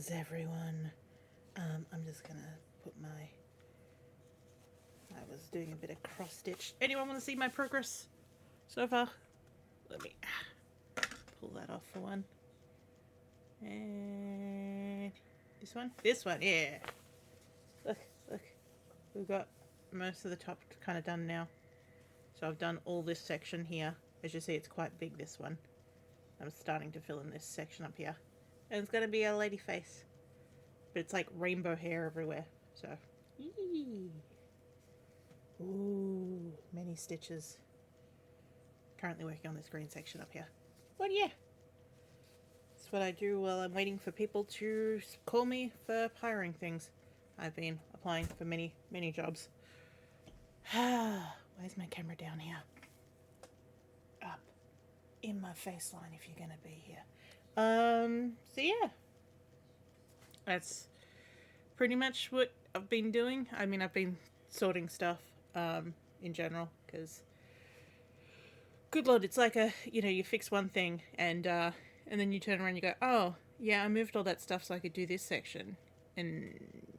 Greetings, everyone. I'm just gonna put my... I was doing a bit of cross stitch. Anyone want to see my progress so far? Let me pull that off for one. And this one? This one, yeah. Look. We've got most of the top kind of done now. So I've done all this section here. As you see, it's quite big, this one. I'm starting to fill in this section up here. And it's going to be a lady face. But it's like rainbow hair everywhere. So, yee. Ooh, many stitches. Currently working on this green section up here. But yeah. That's what I do while I'm waiting for people to call me for hiring things. I've been applying for many, many jobs. Where's my camera down here? Up. In my face line if you're going to be here. So yeah. That's pretty much what I've been doing. I mean, I've been sorting stuff, in general, because, good lord, it's like you fix one thing, and then you turn around and you go, oh, yeah, I moved all that stuff so I could do this section. And,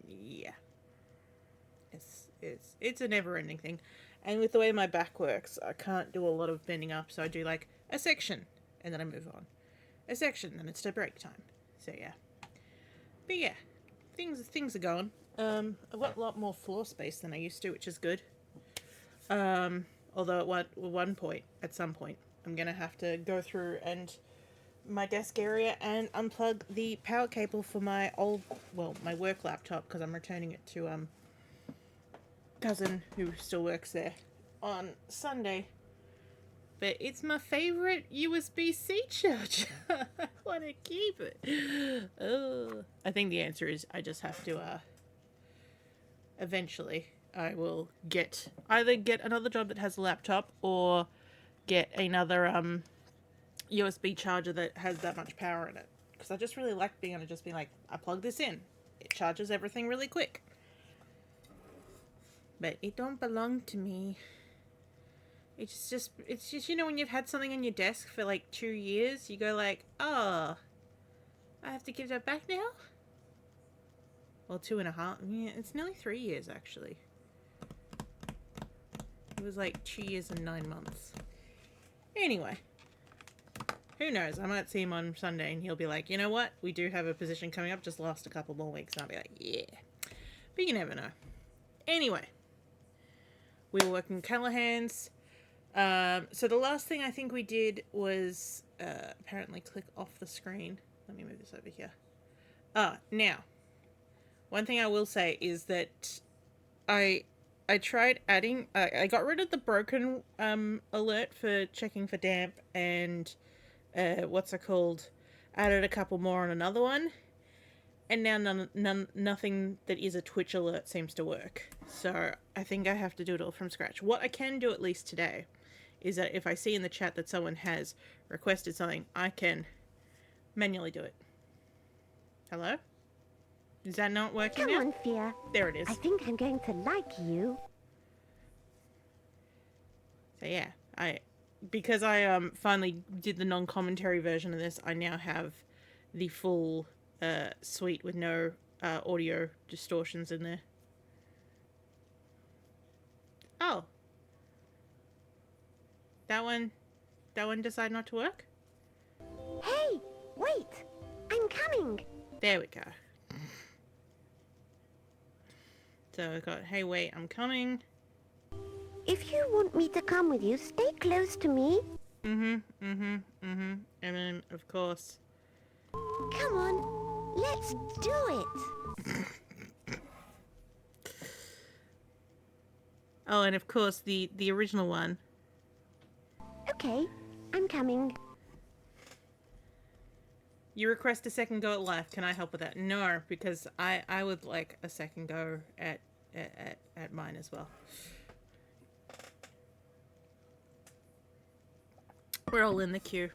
yeah. It's a never-ending thing. And with the way my back works, I can't do a lot of bending up, so I do, like, a section, and then I move on. A section, and it's to break time. So, yeah. But, yeah. Things are going. I've got a lot more floor space than I used to, which is good. Although at some point, I'm going to have to go through and my desk area and unplug the power cable for my my work laptop, because I'm returning it to cousin who still works there on Sunday. But it's my favorite USB-C charger. I want to keep it. Oh. I think the answer is I just have to, eventually, I will either get another job that has a laptop or get another, USB charger that has that much power in it. Because I just really like being able to just be like, I plug this in. It charges everything really quick. But it don't belong to me. It's just, when you've had something on your desk for like 2 years, you go like, oh, I have to give that back now? Well, 2.5. Yeah, it's nearly 3 years, actually. It was like 2 years and 9 months. Anyway. Who knows? I might see him on Sunday and he'll be like, you know what? We do have a position coming up. Just last a couple more weeks. And I'll be like, yeah. But you never know. Anyway. We were working Callahan's. So the last thing I think we did was apparently click off the screen. Let me move this over here. Now, one thing I will say is that I tried adding. I got rid of the broken alert for checking for damp, and added a couple more on another one, and now nothing that is a Twitch alert seems to work. So I think I have to do it all from scratch. What I can do at least today is that if I see in the chat that someone has requested something, I can manually do it. Hello? Is that not working now? Come on, Fia. There it is. I think I'm going to like you. So yeah, because I finally did the non-commentary version of this, I now have the full suite with no audio distortions in there. Oh. That one decided not to work? Hey, wait! I'm coming! There we go. So we've got, hey, wait, I'm coming. If you want me to come with you, stay close to me. And then, of course... Come on, let's do it! Oh, and of course, the original one. Okay, I'm coming. You request a second go at life. Can I help with that? No, because I would like a second go at mine as well. We're all in the queue.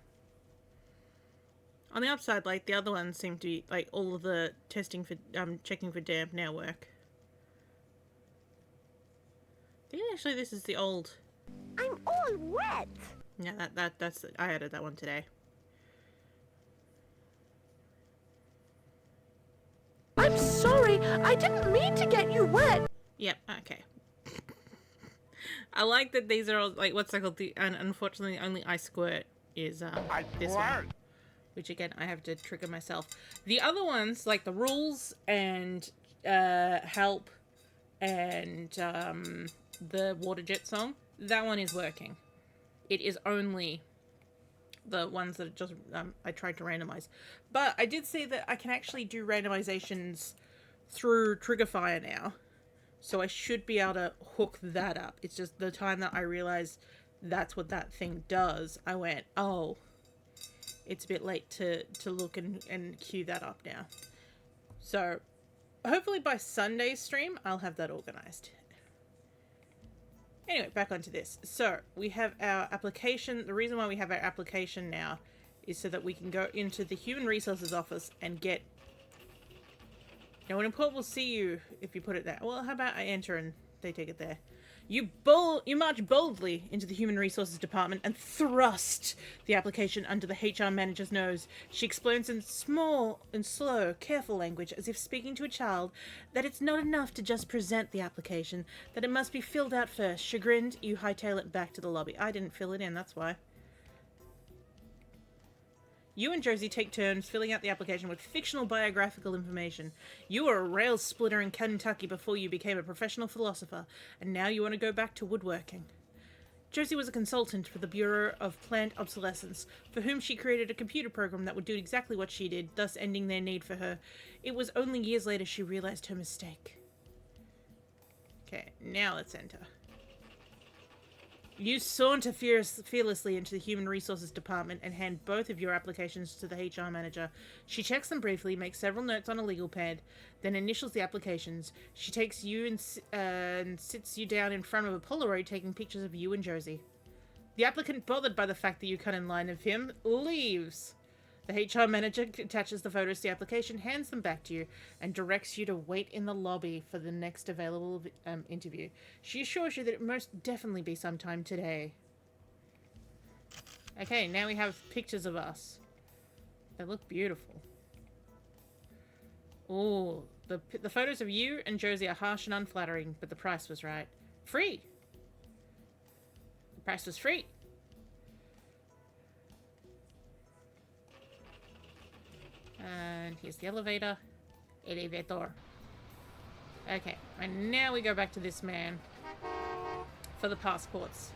On the upside, like, the other ones seem to be, like, all of the testing for, checking for damp now work. I think actually this is the old... I'm all wet! Yeah, that's... I added that one today. I'm sorry. I didn't mean to get you wet. Yep, okay. I like that these are all, like, what's that called? And unfortunately, only I squirt is this one. Which, again, I have to trigger myself. The other ones, like the rules and help and the water jet song, that one is working. It is only the ones that just I tried to randomize. But I did see that I can actually do randomizations through Triggerfire now. So I should be able to hook that up. It's just the time that I realized that's what that thing does, I went, oh, it's a bit late to look and queue that up now. So hopefully by Sunday's stream, I'll have that organized. Anyway, back onto this. So we have our application. The reason why we have our application now is so that we can go into the Human Resources office and get... Now, an employer will see you if you put it there. Well, how about I enter and they take it there? You march boldly into the Human Resources Department and thrust the application under the HR manager's nose. She explains in small and slow, careful language, as if speaking to a child, that it's not enough to just present the application, that it must be filled out first. Chagrined, you hightail it back to the lobby. I didn't fill it in, that's why. You and Josie take turns filling out the application with fictional biographical information. You were a rail splitter in Kentucky before you became a professional philosopher, and now you want to go back to woodworking. Josie was a consultant for the Bureau of Plant Obsolescence, for whom she created a computer program that would do exactly what she did, thus ending their need for her. It was only years later she realized her mistake. Okay, now let's enter. You saunter fearlessly into the Human Resources Department and hand both of your applications to the HR manager. She checks them briefly, makes several notes on a legal pad, then initials the applications. She takes you and sits you down in front of a Polaroid taking pictures of you and Josie. The applicant, bothered by the fact that you cut in line of him, leaves. The HR manager attaches the photos to the application, hands them back to you, and directs you to wait in the lobby for the next available interview. She assures you that it will most definitely be sometime today. Okay, now we have pictures of us. They look beautiful. Ooh, the photos of you and Josie are harsh and unflattering, but the price was right. Free! The price was free! And here's the elevator. Elevator. Okay, and now we go back to this man for the passports.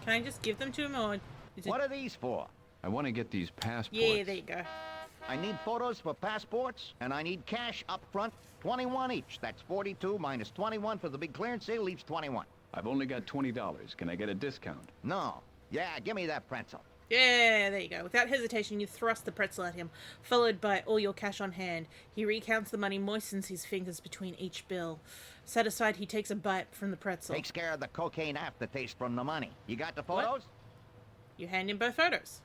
Can I just give them to him, or is it... What are these for? I want to get these passports. Yeah, there you go. I need photos for passports, and I need cash up front, 21 each. That's 42 minus 21 for the big clearance sale leaves 21. I've only got $20. Can I get a discount? No. Yeah, give me that pretzel. Yeah, there you go. Without hesitation, you thrust the pretzel at him, followed by all your cash on hand. He recounts the money, moistens his fingers between each bill. Satisfied, he takes a bite from the pretzel. Takes care of the cocaine aftertaste from the money. You got the photos? What? You hand him both photos.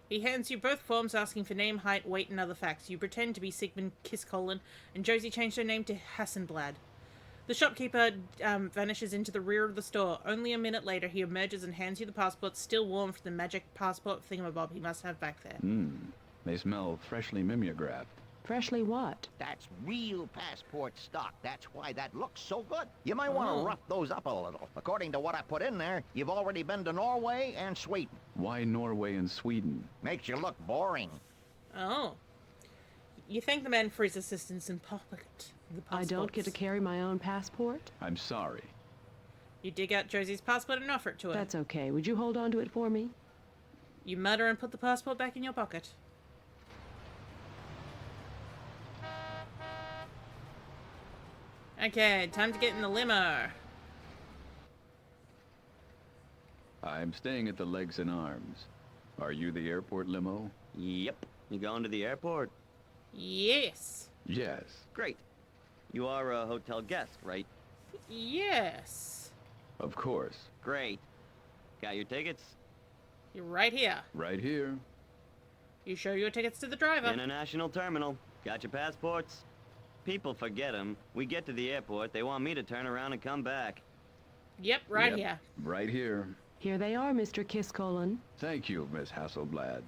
He hands you both forms asking for name, height, weight, and other facts. You pretend to be Sigmund Kisscolin, and Josie changed her name to Hassenblad. The shopkeeper vanishes into the rear of the store. Only a minute later, he emerges and hands you the passport, still warm from the magic passport thingamabob he must have back there. They smell freshly mimeographed. Freshly what? That's real passport stock. That's why that looks so good. You might want to rough those up a little. According to what I put in there, you've already been to Norway and Sweden. Why Norway and Sweden? Makes you look boring. Oh. You thank the man for his assistance in pocket. I don't get to carry my own passport? I'm sorry. You dig out Josie's passport and offer it to her. That's okay. Would you hold on to it for me? You mutter and put the passport back in your pocket. Okay, time to get in the limo. I'm staying at the Legs and Arms. Are you the airport limo? Yep. You going to the airport? Yes. Yes. Great. You are a hotel guest, right? Yes. Of course. Great. Got your tickets? You're right here. Right here. You show your tickets to the driver. International terminal. Got your passports? People forget them. We get to the airport, they want me to turn around and come back. Yep, right Yep, here. Right here. Here they are, Mr. Kisscolin. Thank you, Miss Hasselblad.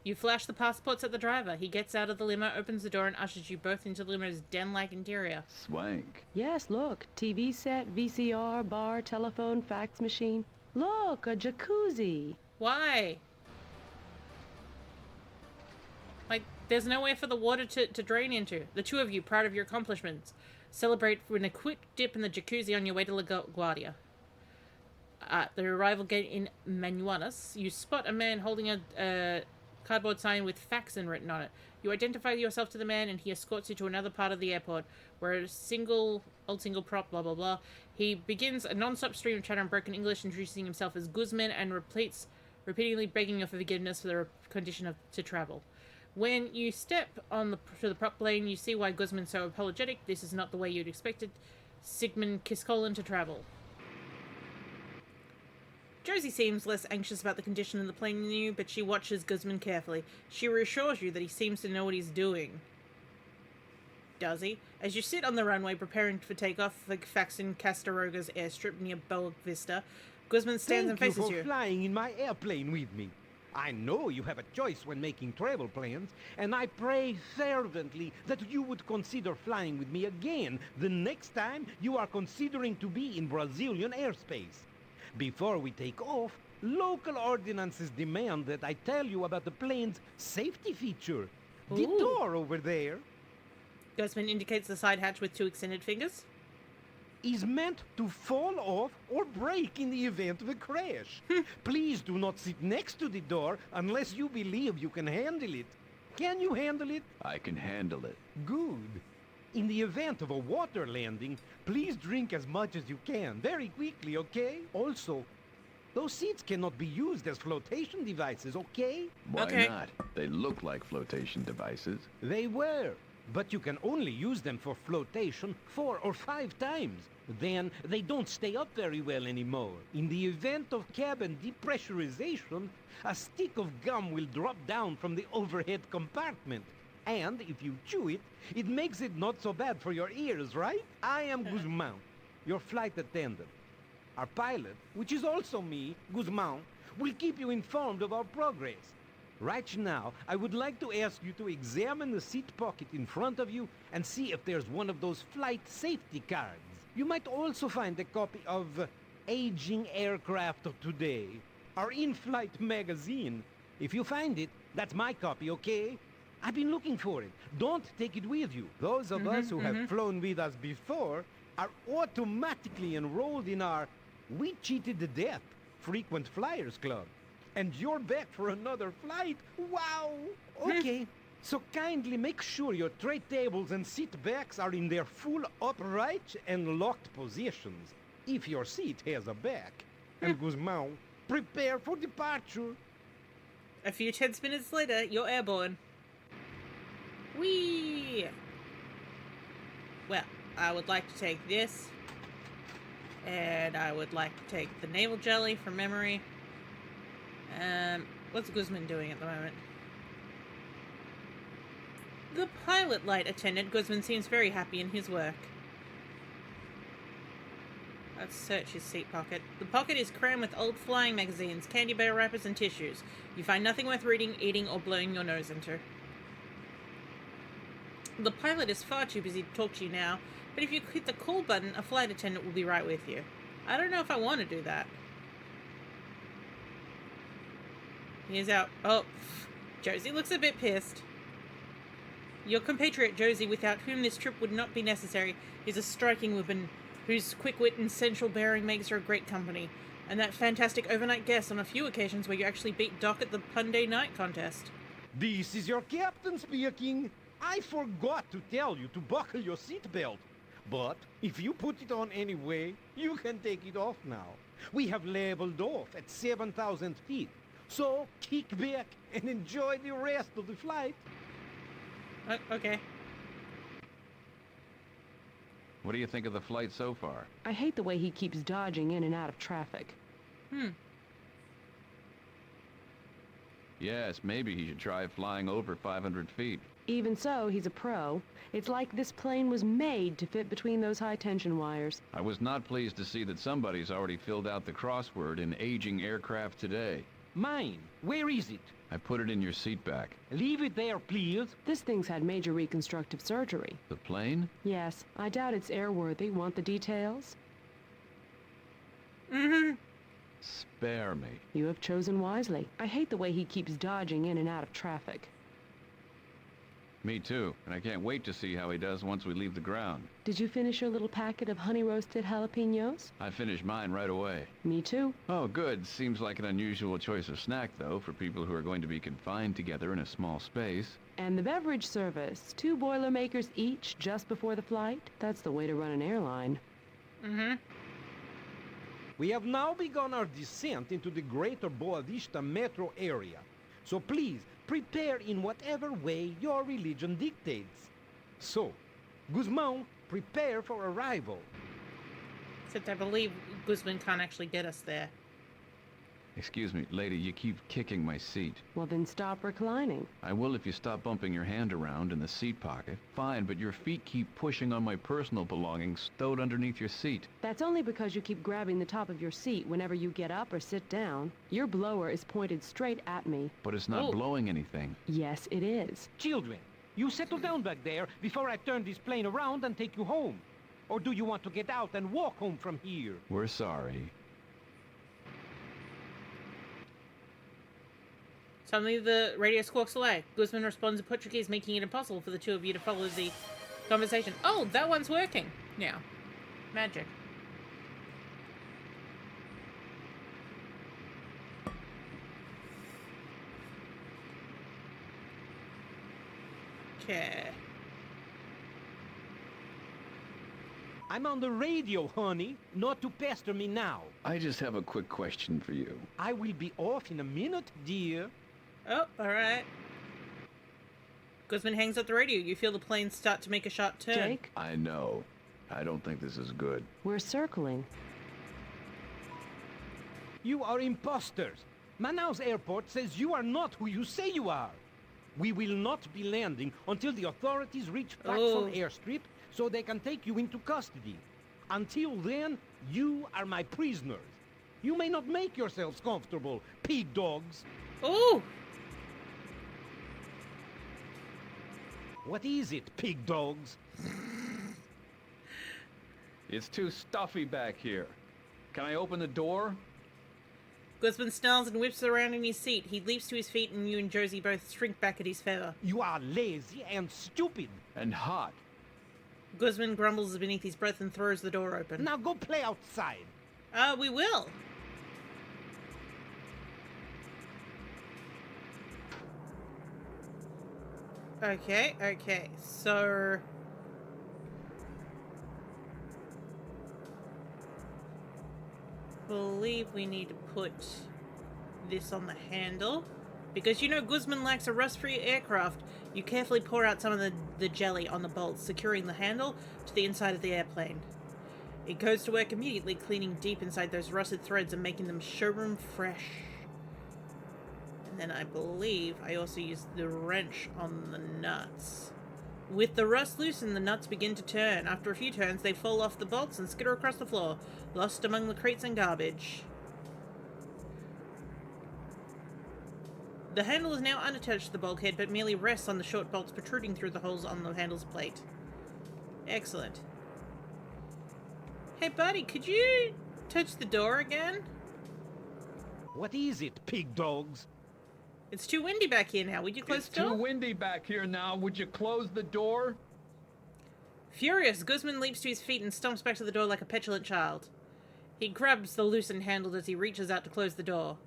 You You flash the passports at the driver. He gets out of the limo, opens the door, and ushers you both into the limo's den-like interior. Swank. Yes, look. TV set, VCR, bar, telephone, fax machine. Look, a jacuzzi. Why? Like, there's nowhere for the water to drain into. The two of you, proud of your accomplishments, celebrate with a quick dip in the jacuzzi on your way to LaGuardia. At the arrival gate in Manuanas, you spot a man holding a cardboard sign with faxon written on it. You identify yourself to the man, and he escorts you to another part of the airport, where a single prop, blah blah blah. He begins a non-stop stream of chatter in broken English, introducing himself as Guzman, and repeatedly begging you for forgiveness for the condition to travel. When you step to the prop plane, you see why Guzman's so apologetic. This is not the way you'd expected Sigmund Kiskolen to travel. Josie seems less anxious about the condition of the plane than you, but she watches Guzman carefully. She reassures you that he seems to know what he's doing. Does he? As you sit on the runway preparing for takeoff for Faxon Castaroga's airstrip near Boa Vista, Guzman stands and faces Thank you you. for flying in my airplane with me. I know you have a choice when making travel plans, and I pray fervently that you would consider flying with me again the next time you are considering to be in Brazilian airspace. Before we take off, local ordinances demand that I tell you about the plane's safety feature. The Ooh. door over there Guzman indicates the side hatch with two extended fingers. is meant to fall off or break in the event of a crash. Please do not sit next to the door unless you believe you can handle it. Can you handle it? I can handle it. Good. In the event of a water landing, please drink as much as you can, very quickly, okay? Also, those seats cannot be used as flotation devices, okay? Why Okay. not? They look like flotation devices. They were, but you can only use them for flotation 4 or 5 times. Then they don't stay up very well anymore. In the event of cabin depressurization, a stick of gum will drop down from the overhead compartment. And if you chew it, it makes it not so bad for your ears, right? I am Guzman, your flight attendant. Our pilot, which is also me, Guzman, will keep you informed of our progress. Right now, I would like to ask you to examine the seat pocket in front of you and see if there's one of those flight safety cards. You might also find a copy of Aging Aircraft of Today, our in-flight magazine. If you find it, that's my copy, okay? I've been looking for it. Don't take it with you. Those of us who have flown with us before are automatically enrolled in our We Cheated to Death Frequent Flyers Club. And you're back for another flight? Wow! Okay, so kindly make sure your tray tables and seat backs are in their full upright and locked positions, if your seat has a back. And Guzman, prepare for departure. A few tense minutes later, you're airborne. Whee! Well, I would like to take this. And I would like to take the navel jelly from memory. What's Guzman doing at the moment? The pilot light attendant, Guzman seems very happy in his work. Let's search his seat pocket. The pocket is crammed with old flying magazines, candy bar wrappers, and tissues. You find nothing worth reading, eating, or blowing your nose into. The pilot is far too busy to talk to you now, but if you hit the call button, a flight attendant will be right with you. I don't know if I want to do that. He's out. Oh, Josie looks a bit pissed. Your compatriot Josie, without whom this trip would not be necessary, is a striking woman whose quick wit and sensual bearing makes her a great company, and that fantastic overnight guest on a few occasions where you actually beat Doc at the Punday night contest. This is your captain speaking. I forgot to tell you to buckle your seatbelt. But if you put it on anyway, you can take it off now. We have leveled off at 7,000 feet. So kick back and enjoy the rest of the flight. Okay. What do you think of the flight so far? I hate the way he keeps dodging in and out of traffic. Yes, maybe he should try flying over 500 feet. Even so, he's a pro. It's like this plane was made to fit between those high-tension wires. I was not pleased to see that somebody's already filled out the crossword in Aging Aircraft Today. Mine. Where is it? I put it in your seat back. Leave it there, please. This thing's had major reconstructive surgery. The plane? Yes, I doubt it's airworthy. Want the details? Mm-hmm. Spare me. You have chosen wisely. I hate the way he keeps dodging in and out of traffic. Me too, and I can't wait to see how he does once we leave the ground. Did you finish your little packet of honey-roasted jalapenos? I finished mine right away. Me too. Oh, good. Seems like an unusual choice of snack, though, for people who are going to be confined together in a small space. And the beverage service. 2 Boilermakers each just before the flight? That's the way to run an airline. Mm-hmm. We have now begun our descent into the greater Boa Vista metro area. So please, prepare in whatever way your religion dictates. So, Guzman, prepare for arrival. Except I believe Guzman can't actually get us there. Excuse me, lady, you keep kicking my seat. Well, then stop reclining. I will if you stop bumping your hand around in the seat pocket. Fine, but your feet keep pushing on my personal belongings stowed underneath your seat. That's only because you keep grabbing the top of your seat whenever you get up or sit down. Your blower is pointed straight at me. But it's not Ooh. blowing anything. Yes, it is. Children, you settle down back there before I turn this plane around and take you home. Or do you want to get out and walk home from here? We're sorry. Suddenly the radio squawks away. Guzman responds in Portuguese, making it impossible for the two of you to follow the conversation. Oh, that one's working now. Magic. Okay. I'm on the radio, honey. Not to pester me now. I just have a quick question for you. I will be off in a minute, dear. Oh, alright. Guzman hangs up the radio. You feel the plane start to make a sharp turn. Jake, I know. I don't think this is good. we're circling. You are imposters. Manaus Airport says you are not who you say you are. We will not be landing until the authorities reach Flaxon Airstrip so they can take you into custody. Until then, you are my prisoners. You may not make yourselves comfortable, pig dogs. Ooh! What is it, pig dogs? It's too stuffy back here. Can I open the door? Guzman snarls and whips around in his seat. He leaps to his feet and you and Josie both shrink back at his feather. You are lazy and stupid. And hot. Guzman grumbles beneath his breath and throws the door open. Now go play outside. We will. Okay, so... believe we need to put this on the handle. Because you know Guzman likes a rust-free aircraft. You carefully pour out some of the jelly on the bolts, securing the handle to the inside of the airplane. It goes to work immediately, cleaning deep inside those rusted threads and making them showroom fresh. And then I believe I also used the wrench on the nuts. With the rust loosened, the nuts begin to turn. After a few turns, they fall off the bolts and skitter across the floor, lost among the crates and garbage. The handle is now unattached to the bulkhead, but merely rests on the short bolts protruding through the holes on the handle's plate. Excellent. Hey, buddy, could you touch the door again? What is it, pig dogs? It's too windy back here now. Would you close It's the door? too windy back here now. Would you close the door? Furious, Guzman leaps to his feet and stomps back to the door like a petulant child. He grabs the loosened handle as he reaches out to close the door.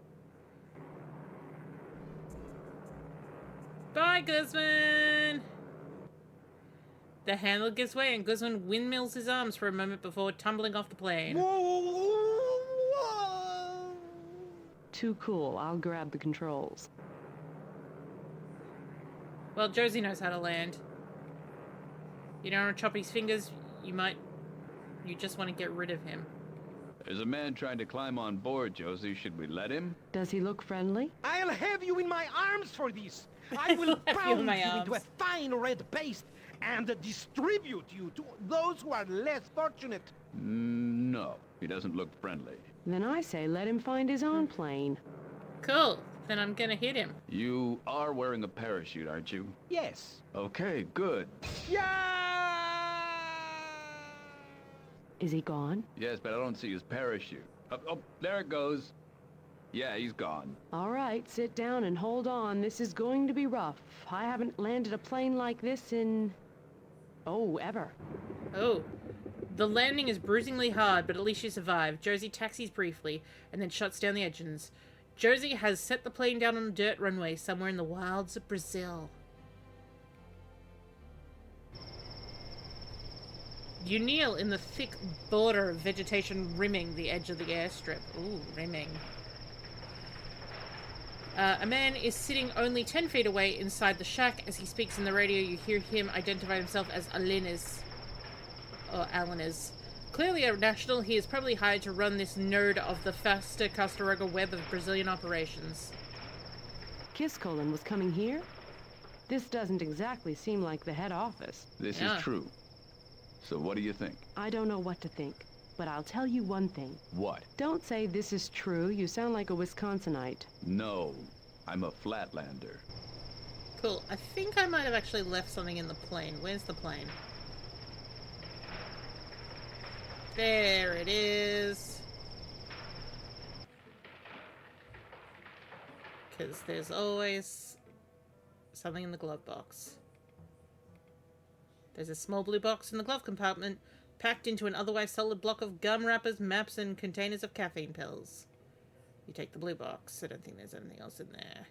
Bye, Guzman! The handle gives way and Guzman windmills his arms for a moment before tumbling off the plane. Too cool. I'll grab the controls. Well, Josie knows how to land. You don't want to chop his fingers, you just want to get rid of him. There's a man trying to climb on board, Josie. Should we let him? Does he look friendly? I'll have you in my arms for this. I will Have you in pound my you into a arms. fine red paste and distribute you to those who are less fortunate. No, he doesn't look friendly. Then I say let him find his own plane. Cool. Then I'm gonna hit him. You are wearing a parachute, aren't you? Yes. Okay, good. Is he gone? Yes, but I don't see his parachute. Oh, there it goes. Yeah, he's gone. All right, sit down and hold on. This is going to be rough. I haven't landed a plane like this in... oh, ever. Oh. The landing is bruisingly hard, but at least you survive. Josie taxis briefly, and then shuts down the engines. Josie has set the plane down on a dirt runway somewhere in the wilds of Brazil. You kneel in the thick border of vegetation rimming the edge of the airstrip. Ooh, rimming. A man is sitting only 10 feet away inside the shack. As he speaks in the radio, you hear him identify himself as Alinas. Or Alinas. Clearly a national, he is probably hired to run this node of the faster Castaroga web of Brazilian operations. Kiscolin was coming here? This doesn't exactly seem like the head office. This Yeah. is true. So what do you think? I don't know what to think, but I'll tell you one thing. What? Don't say this is true. You sound like a Wisconsinite. No, I'm a flatlander. Cool. I think I might have actually left something in the plane. Where's the plane? There it is. Because there's always something in the glove box. There's a small blue box in the glove compartment, packed into an otherwise solid block of gum wrappers, maps, and containers of caffeine pills. You take the blue box. I don't think there's anything else in there.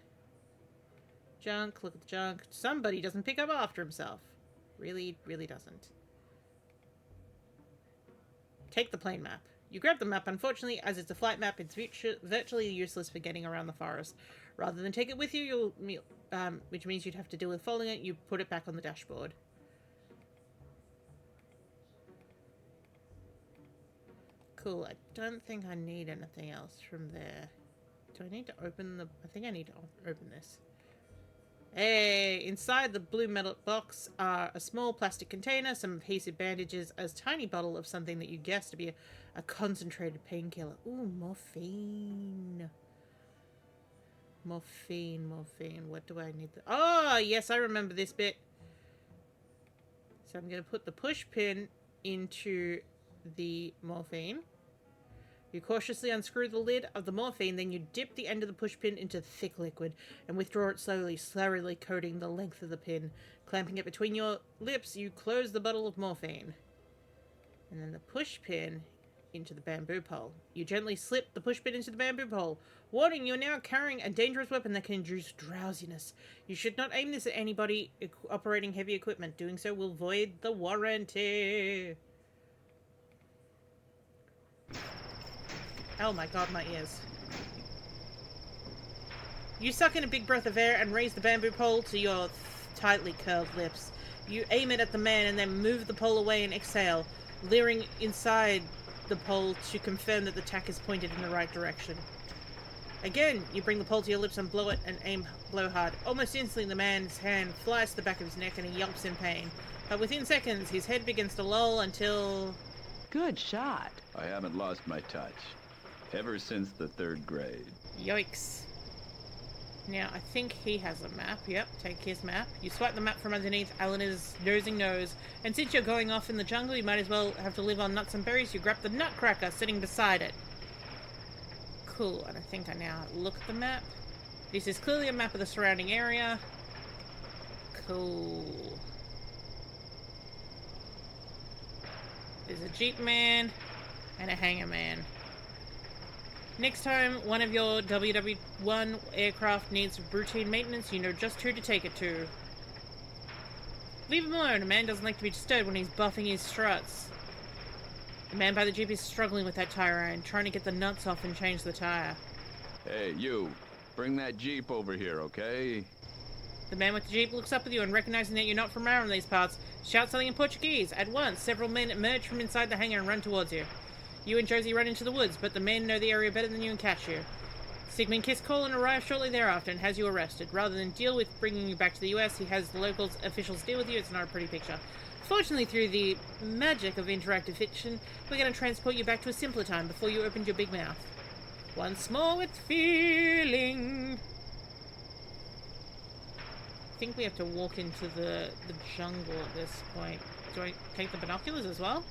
Junk, look at the junk. Somebody doesn't pick up after himself. Really, really doesn't. Take the plane map. You grab the map. Unfortunately, as it's a flight map, it's virtually useless for getting around the forest. Rather than take it with you, which means you'd have to deal with folding it, you put it back on the dashboard. Cool. I don't think I need anything else from there. Do I need to open the... I think I need to open this. Hey! Inside the blue metal box are a small plastic container, some adhesive bandages, a tiny bottle of something that you guess to be a concentrated painkiller. Ooh, morphine. Morphine. What do I need? Oh, yes, I remember this bit. So I'm going to put the push pin into the morphine. You cautiously unscrew the lid of the morphine, then you dip the end of the push pin into thick liquid and withdraw it slowly coating the length of the pin. Clamping it between your lips, you close the bottle of morphine. And then the push pin into the bamboo pole. You gently slip the push pin into the bamboo pole. Warning, you are now carrying a dangerous weapon that can induce drowsiness. You should not aim this at anybody operating heavy equipment. Doing so will void the warranty. Oh my god, my ears. You suck in a big breath of air and raise the bamboo pole to your tightly curled lips. You aim it at the man and then move the pole away and exhale, leering inside the pole to confirm that the tack is pointed in the right direction. Again, you bring the pole to your lips and blow it and blow hard. Almost instantly, the man's hand flies to the back of his neck and he yelps in pain. But within seconds, his head begins to loll until... Good shot. I haven't lost my touch. Ever since the 3rd grade. Yikes. Now, I think he has a map. Yep, take his map. You swipe the map from underneath Eleanor's nosing nose, and since you're going off in the jungle, you might as well have to live on nuts and berries. You grab the nutcracker sitting beside it. Cool, and I think I now look at the map. This is clearly a map of the surrounding area. Cool. There's a Jeep man and a hangar man. Next time one of your WW-1 aircraft needs routine maintenance, you know just who to take it to. Leave him alone. A man doesn't like to be disturbed when he's buffing his struts. The man by the Jeep is struggling with that tire iron, trying to get the nuts off and change the tire. Hey, you. Bring that Jeep over here, okay? The man with the Jeep looks up at you and, recognizing that you're not from around these parts, shouts something in Portuguese. At once, several men emerge from inside the hangar and run towards you. You and Josie run into the woods, but the men know the area better than you and catch you. Sigmund Kiscolin arrives shortly thereafter and has you arrested. Rather than deal with bringing you back to the US, he has the local officials deal with you. It's not a pretty picture. Fortunately, through the magic of interactive fiction, we're going to transport you back to a simpler time before you opened your big mouth. Once more with feeling. I think we have to walk into the jungle at this point. Do I take the binoculars as well?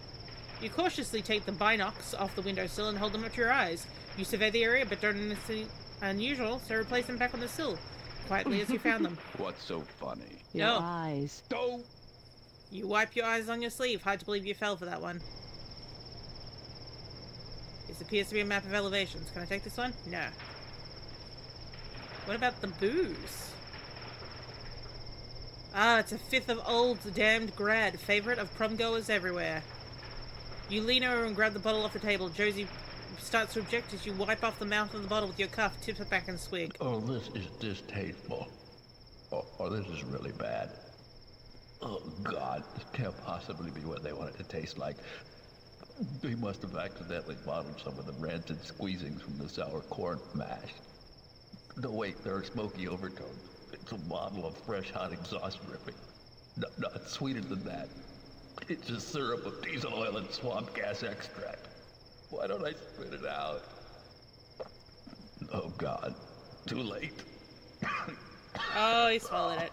You cautiously take the binocs off the windowsill and hold them up to your eyes. You survey the area but don't notice anything unusual, so replace them back on the sill, quietly as you found them. What's so funny? Your No. eyes. Oh! You wipe your eyes on your sleeve. Hard to believe you fell for that one. This appears to be a map of elevations. Can I take this one? No. What about the booze? Ah, it's a fifth of old damned grad, favorite of prom goers everywhere. You lean over and grab the bottle off the table. Josie starts to object as you wipe off the mouth of the bottle with your cuff, tip it back and swig. Oh, this is distasteful. Oh, this is really bad. Oh, God, this can't possibly be what they want it to taste like. They must have accidentally bottled some of the rancid squeezings from the sour corn mash. No, wait, there are smoky overtones. It's a bottle of fresh hot exhaust dripping. Not sweeter than that. It's just syrup of diesel oil and swamp gas extract. Why don't I spit it out? Oh, God. Too late. Oh, he swallowed it.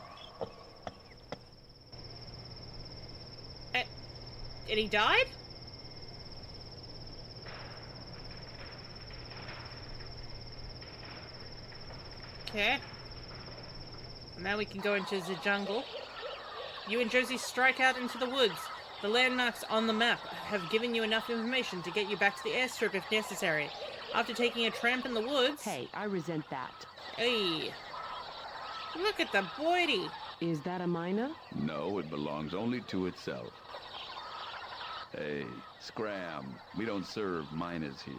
And he died? Okay. Now we can go into the jungle. You and Josie strike out into the woods. The landmarks on the map have given you enough information to get you back to the airstrip if necessary. After taking a tramp in the woods... Hey, I resent that. Hey. Look at the boydie. Is that a mina? No, it belongs only to itself. Hey, scram. We don't serve miners here.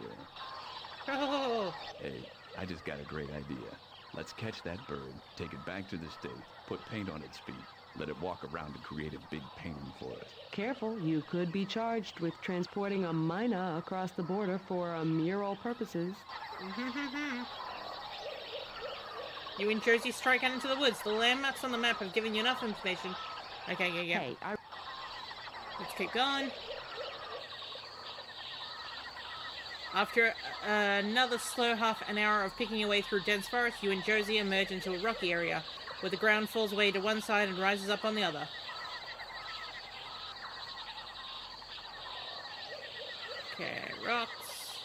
Oh. Hey, I just got a great idea. Let's catch that bird, take it back to the state, put paint on its feet, let it walk around and create a big painting for us. Careful, you could be charged with transporting a mina across the border for mural purposes. You and Josie strike out into the woods. The landmarks on the map have given you enough information. Okay, yeah. Hey, Let's keep going. After another slow half an hour of picking your way through dense forest, you and Josie emerge into a rocky area, where the ground falls away to one side and rises up on the other. Okay, rocks.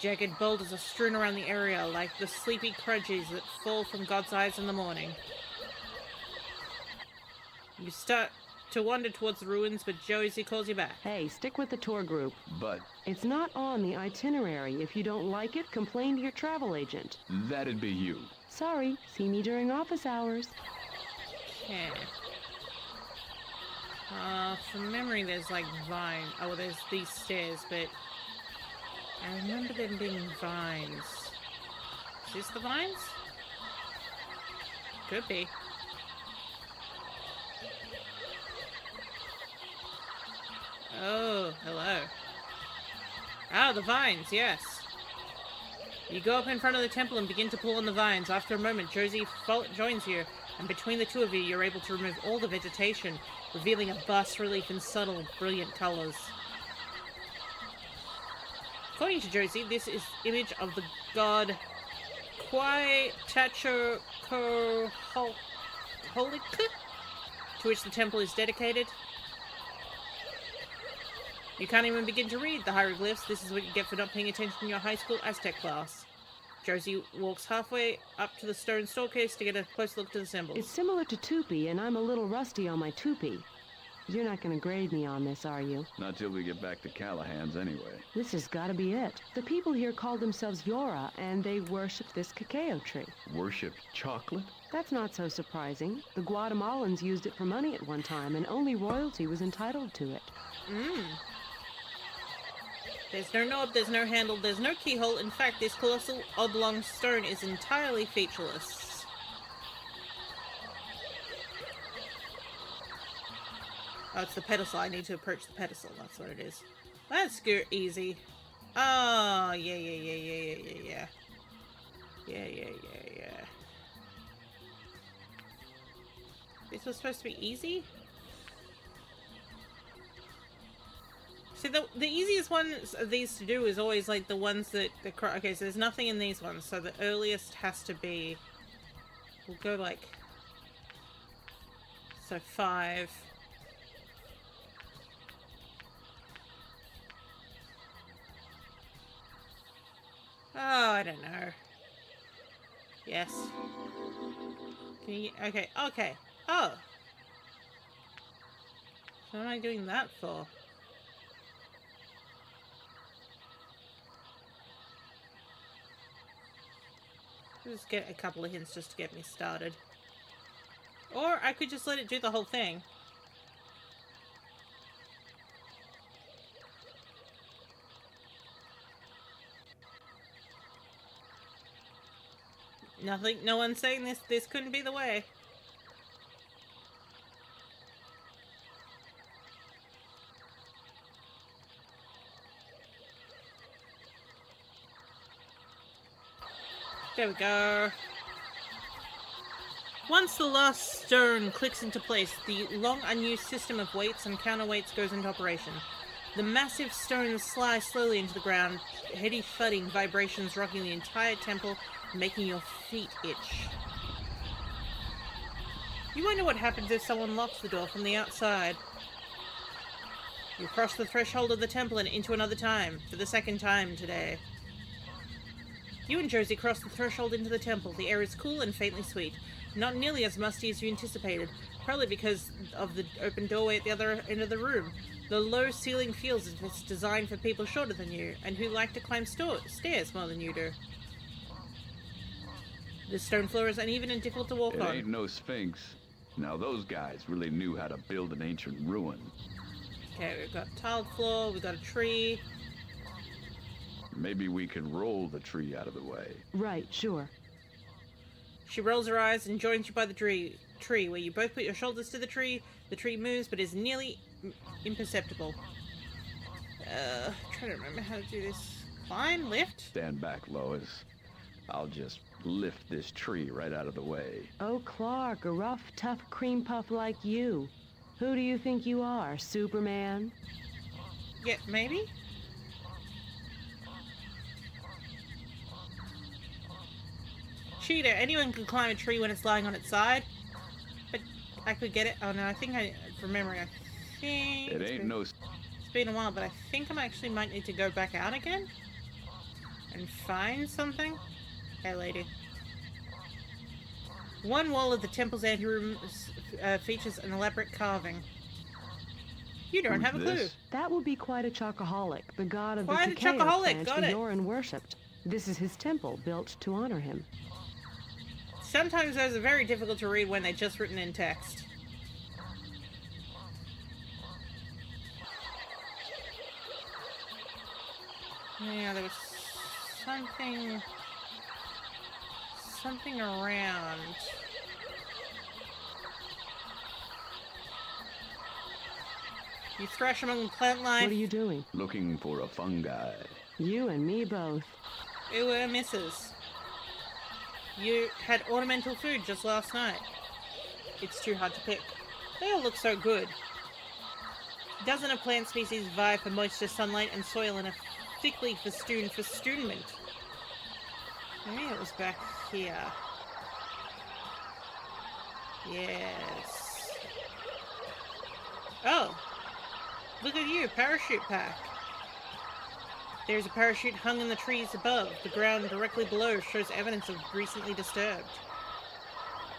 Jagged boulders are strewn around the area like the sleepy crudges that fall from God's eyes in the morning. You start to wander towards the ruins, but Josie calls you back. Hey, stick with the tour group. But It's not on the itinerary. If you don't like it, complain to your travel agent. that'd be you. Sorry, see me during office hours. Okay. From memory, there's like vine. Oh, well, there's these stairs, but I remember them being vines. Is this the vines? Could be. Oh, hello. Ah, the vines, yes. You go up in front of the temple and begin to pull on the vines. After a moment, Josie joins you, and between the two of you, you're able to remove all the vegetation, revealing a bas-relief in subtle, brilliant colors. According to Josie, this is image of the god Kwai Tacho Holik, to which the temple is dedicated. You can't even begin to read the hieroglyphs. This is what you get for not paying attention in your high school Aztec class. Josie walks halfway up to the stone staircase to get a close look to the symbols. It's similar to Tupi, and I'm a little rusty on my Tupi. You're not going to grade me on this, are you? Not till we get back to Callahan's anyway. This has got to be it. The people here call themselves Yora, and they worship this cacao tree. Worship chocolate? That's not so surprising. The Guatemalans used it for money at one time, and only royalty was entitled to it. There's no knob, there's no handle, there's no keyhole. In fact, this colossal oblong stone is entirely featureless. Oh, it's the pedestal. I need to approach the pedestal. That's what it is. That's good. Easy. Oh, yeah. This was supposed to be easy? So the easiest ones of these to do is always like the ones that okay, so there's nothing in these ones, so the earliest has to be, we'll go like, so 5. Oh, I don't know. Yes. Can you, okay, okay. Oh. So what am I doing that for? Just get a couple of hints just to get me started. Or I could just let it do the whole thing. Nothing, no one's saying this couldn't be the way. There we go. Once the last stone clicks into place, the long unused system of weights and counterweights goes into operation. The massive stones slide slowly into the ground, heady thudding vibrations rocking the entire temple, making your feet itch. You wonder what happens if someone locks the door from the outside. You cross the threshold of the temple and into another time, for the second time today. You and Josie cross the threshold into the temple. The air is cool and faintly sweet. Not nearly as musty as you anticipated, probably because of the open doorway at the other end of the room. The low ceiling feels as if it's designed for people shorter than you, and who like to climb stairs more than you do. The stone floor is uneven and difficult to walk on. It ain't no sphinx. Now those guys really knew how to build an ancient ruin. Okay, we've got tiled floor, we've got a tree. Maybe we can roll the tree out of the way. Right, sure. She rolls her eyes and joins you by the tree, where you both put your shoulders to the tree. The tree moves, but is nearly imperceptible. Trying to remember how to do this. Climb, lift? Stand back, Lois. I'll just lift this tree right out of the way. Oh, Clark, a rough, tough cream puff like you. Who do you think you are, Superman? Yeah, maybe? Cheater, anyone can climb a tree when it's lying on its side. But I could get it. Oh no, I think from memory, I think... It ain't no... It's been a while, but I think I actually might need to go back out again. And find something. Hey, lady. One wall of the temple's anteroom features an elaborate carving. You don't have a clue. That would be quite a chocoholic, the god of Quite the a cacao chocoholic, plant got it. Yorin worshipped. This is his temple, built to honor him. Sometimes those are very difficult to read when they're just written in text. Yeah, there was something around. You thresh among the plant life. What are you doing? Looking for a fungi. You and me both. Ooh, misses. You had ornamental food just last night. It's too hard to pick. They all look so good. Dozen of plant species vie for moisture, sunlight, and soil in a thickly festooned festoonment. Maybe it was back here. Yes. Oh! Look at you, parachute pack. There's a parachute hung in the trees above. The ground directly below shows evidence of recently disturbed.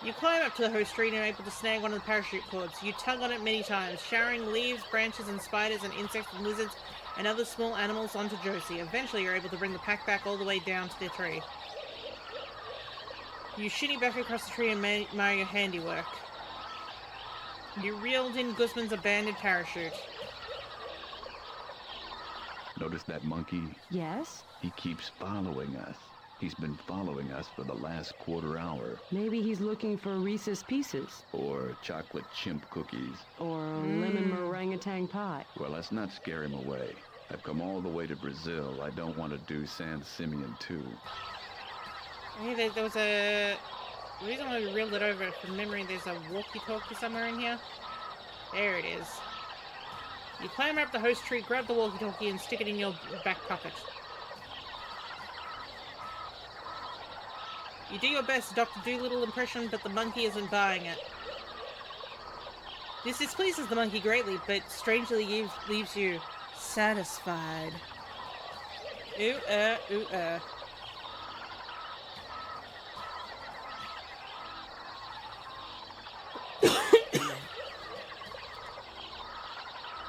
You climb up to the host tree and are able to snag one of the parachute cords. You tug on it many times, showering leaves, branches, and spiders and insects and lizards and other small animals onto Josie. Eventually, you're able to bring the pack back all the way down to the tree. You shinny back across the tree and admire your handiwork. You reeled in Guzman's abandoned parachute. Notice that monkey? Yes? He keeps following us. He's been following us for the last quarter hour. Maybe he's looking for Reese's Pieces. Or chocolate chimp cookies. Or lemon meringue pie. Well, let's not scare him away. I've come all the way to Brazil. I don't want to do San Simeon too. Hey, there was a... The reason why we reeled it over from memory, there's a walkie-talkie somewhere in here. There it is. You climb up the host tree, grab the walkie-talkie, and stick it in your back pocket. You do your best Dr. Dolittle impression, but the monkey isn't buying it. This displeases the monkey greatly, but strangely leaves you satisfied. Ooh, ooh,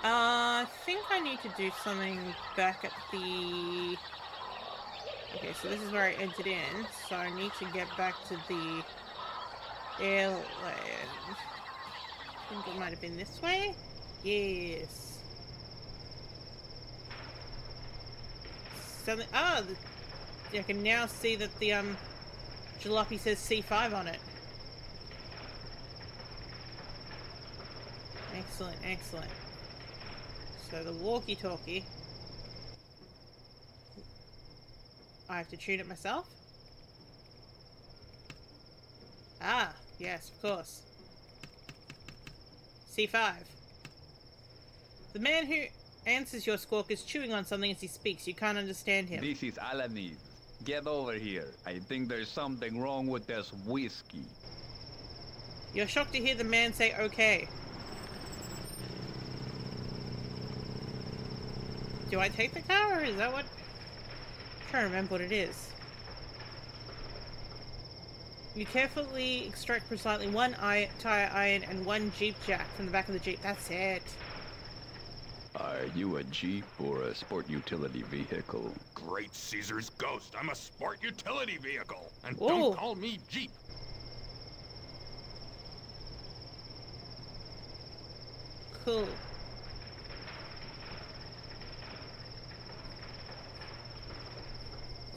I think I need to do something back at the... Okay, so this is where I entered in, so I need to get back to the airland. I think it might have been this way? Yes. Something... Ah! I can now see that the, jalopy says C5 on it. Excellent, excellent. So the walkie-talkie... I have to tune it myself? Ah, yes, of course. C5. The man who answers your squawk is chewing on something as he speaks. You can't understand him. This is Alanis. Get over here. I think there's something wrong with this whiskey. You're shocked to hear the man say okay. Do I take the car, or is that what... I'm trying to remember what it is. You carefully extract precisely one tire iron and one Jeep jack from the back of the Jeep. That's it. Are you a Jeep or a sport utility vehicle? Great Caesar's ghost. I'm a sport utility vehicle. And Whoa. don't call me Jeep. Cool.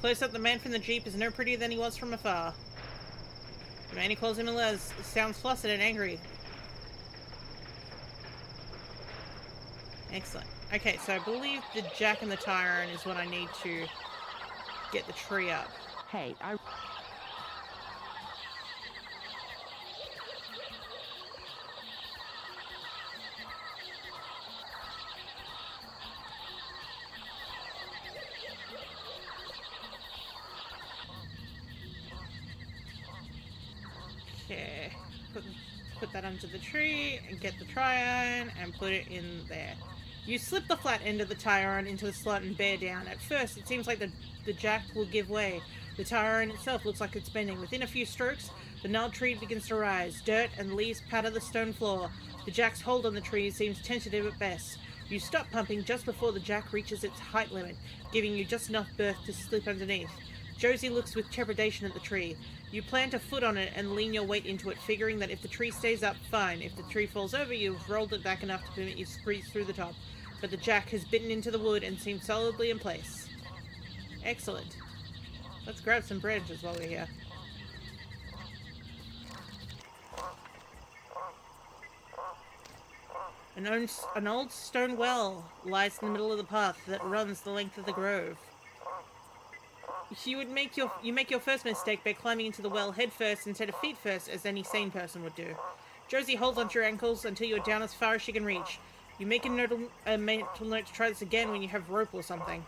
Close up, the man from the Jeep is no prettier than he was from afar. The man who calls him a Les sounds flustered and angry. Excellent. Okay, so I believe the jack and the tire iron is what I need to get the tree up. Hey, Okay, put that onto the tree and get the tri-iron and put it in there. You slip the flat end of the tire iron into the slot and bear down. At first, it seems like the jack will give way. The tire iron itself looks like it's bending. Within a few strokes, the gnarled tree begins to rise. Dirt and leaves patter the stone floor. The jack's hold on the tree seems tentative at best. You stop pumping just before the jack reaches its height limit, giving you just enough berth to slip underneath. Josie looks with trepidation at the tree. You plant a foot on it and lean your weight into it, figuring that if the tree stays up, fine. If the tree falls over, you've rolled it back enough to permit you to squeeze through the top. But the jack has bitten into the wood and seems solidly in place. Excellent. Let's grab some branches while we're here. An old stone well lies in the middle of the path that runs the length of the grove. You make your first mistake by climbing into the well head first instead of feet first, as any sane person would do. Josie holds onto your ankles until you're down as far as she can reach. You make a mental note to try this again when you have rope or something.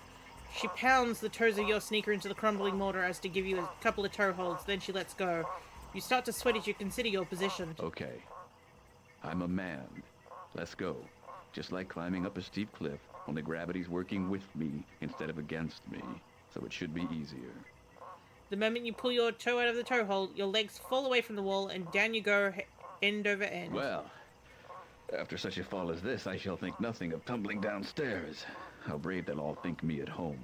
She pounds the toes of your sneaker into the crumbling mortar as to give you a couple of toe holds, then she lets go. You start to sweat as you consider your position. Okay. I'm a man. Let's go. Just like climbing up a steep cliff, only gravity's working with me instead of against me. So it should be easier. The moment you pull your toe out of the toe hold, your legs fall away from the wall and down you go end over end. Well, after such a fall as this, I shall think nothing of tumbling downstairs. How brave they'll all think me at home.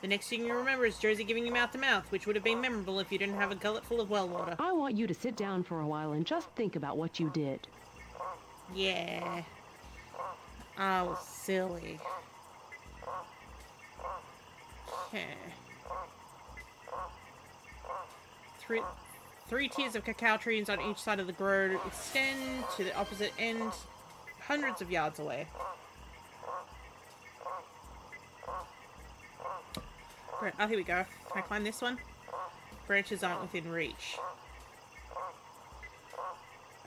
The next thing you remember is Josie giving you mouth-to-mouth, which would have been memorable if you didn't have a gullet full of well water. I want you to sit down for a while and just think about what you did. Yeah. I was silly. Okay. Three tiers of cacao trees on each side of the grove extend to the opposite end, hundreds of yards away. Right, oh, here we go. Can I climb this one? Branches aren't within reach.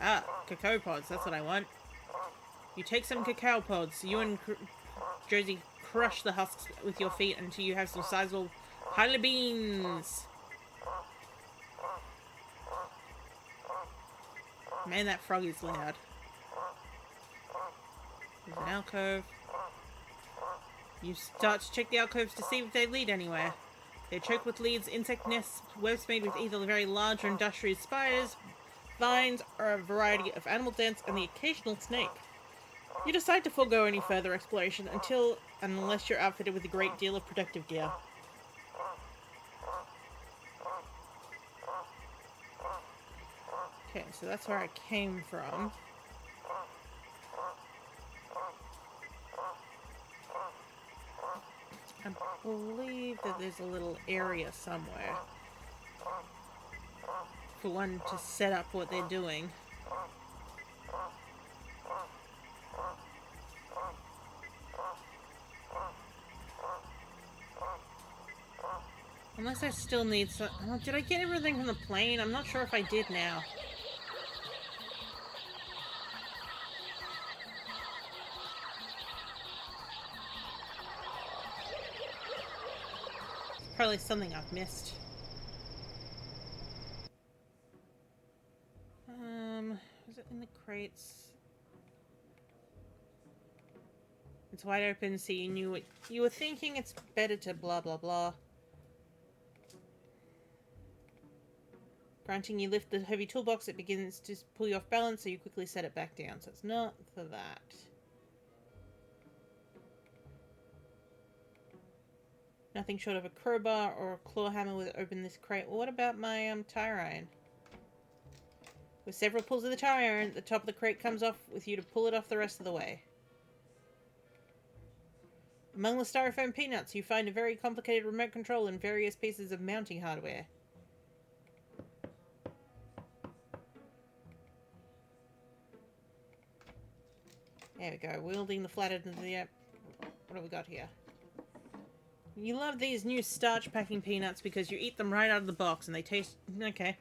Ah, cacao pods, that's what I want. You take some cacao pods. You and Josie crush the husks with your feet until you have some sizable pile of beans. Man, that frog is loud. There's an alcove. You start to check the alcoves to see if they lead anywhere. They're choked with leads, insect nests, webs made with either very large or industrious spiders, vines, or a variety of animal dens, and the occasional snake. You decide to forego any further exploration unless you're outfitted with a great deal of protective gear. Okay, so that's where I came from. I believe that there's a little area somewhere for one to set up what they're doing. Unless I still need some... Oh, did I get everything from the plane? I'm not sure if I did now. Probably something I've missed. Was it in the crates? It's wide open, so you knew it. You were thinking it's better to blah blah blah. Granting you lift the heavy toolbox, it begins to pull you off balance, so you quickly set it back down. So it's not for that. Nothing short of a crowbar or a claw hammer would open this crate. Well, what about my tire iron? With several pulls of the tire iron, the top of the crate comes off with you to pull it off the rest of the way. Among the styrofoam peanuts, you find a very complicated remote control and various pieces of mounting hardware. There we go, wielding the flat end of the... What have we got here? You love these new starch packing peanuts because you eat them right out of the box and they taste... Okay.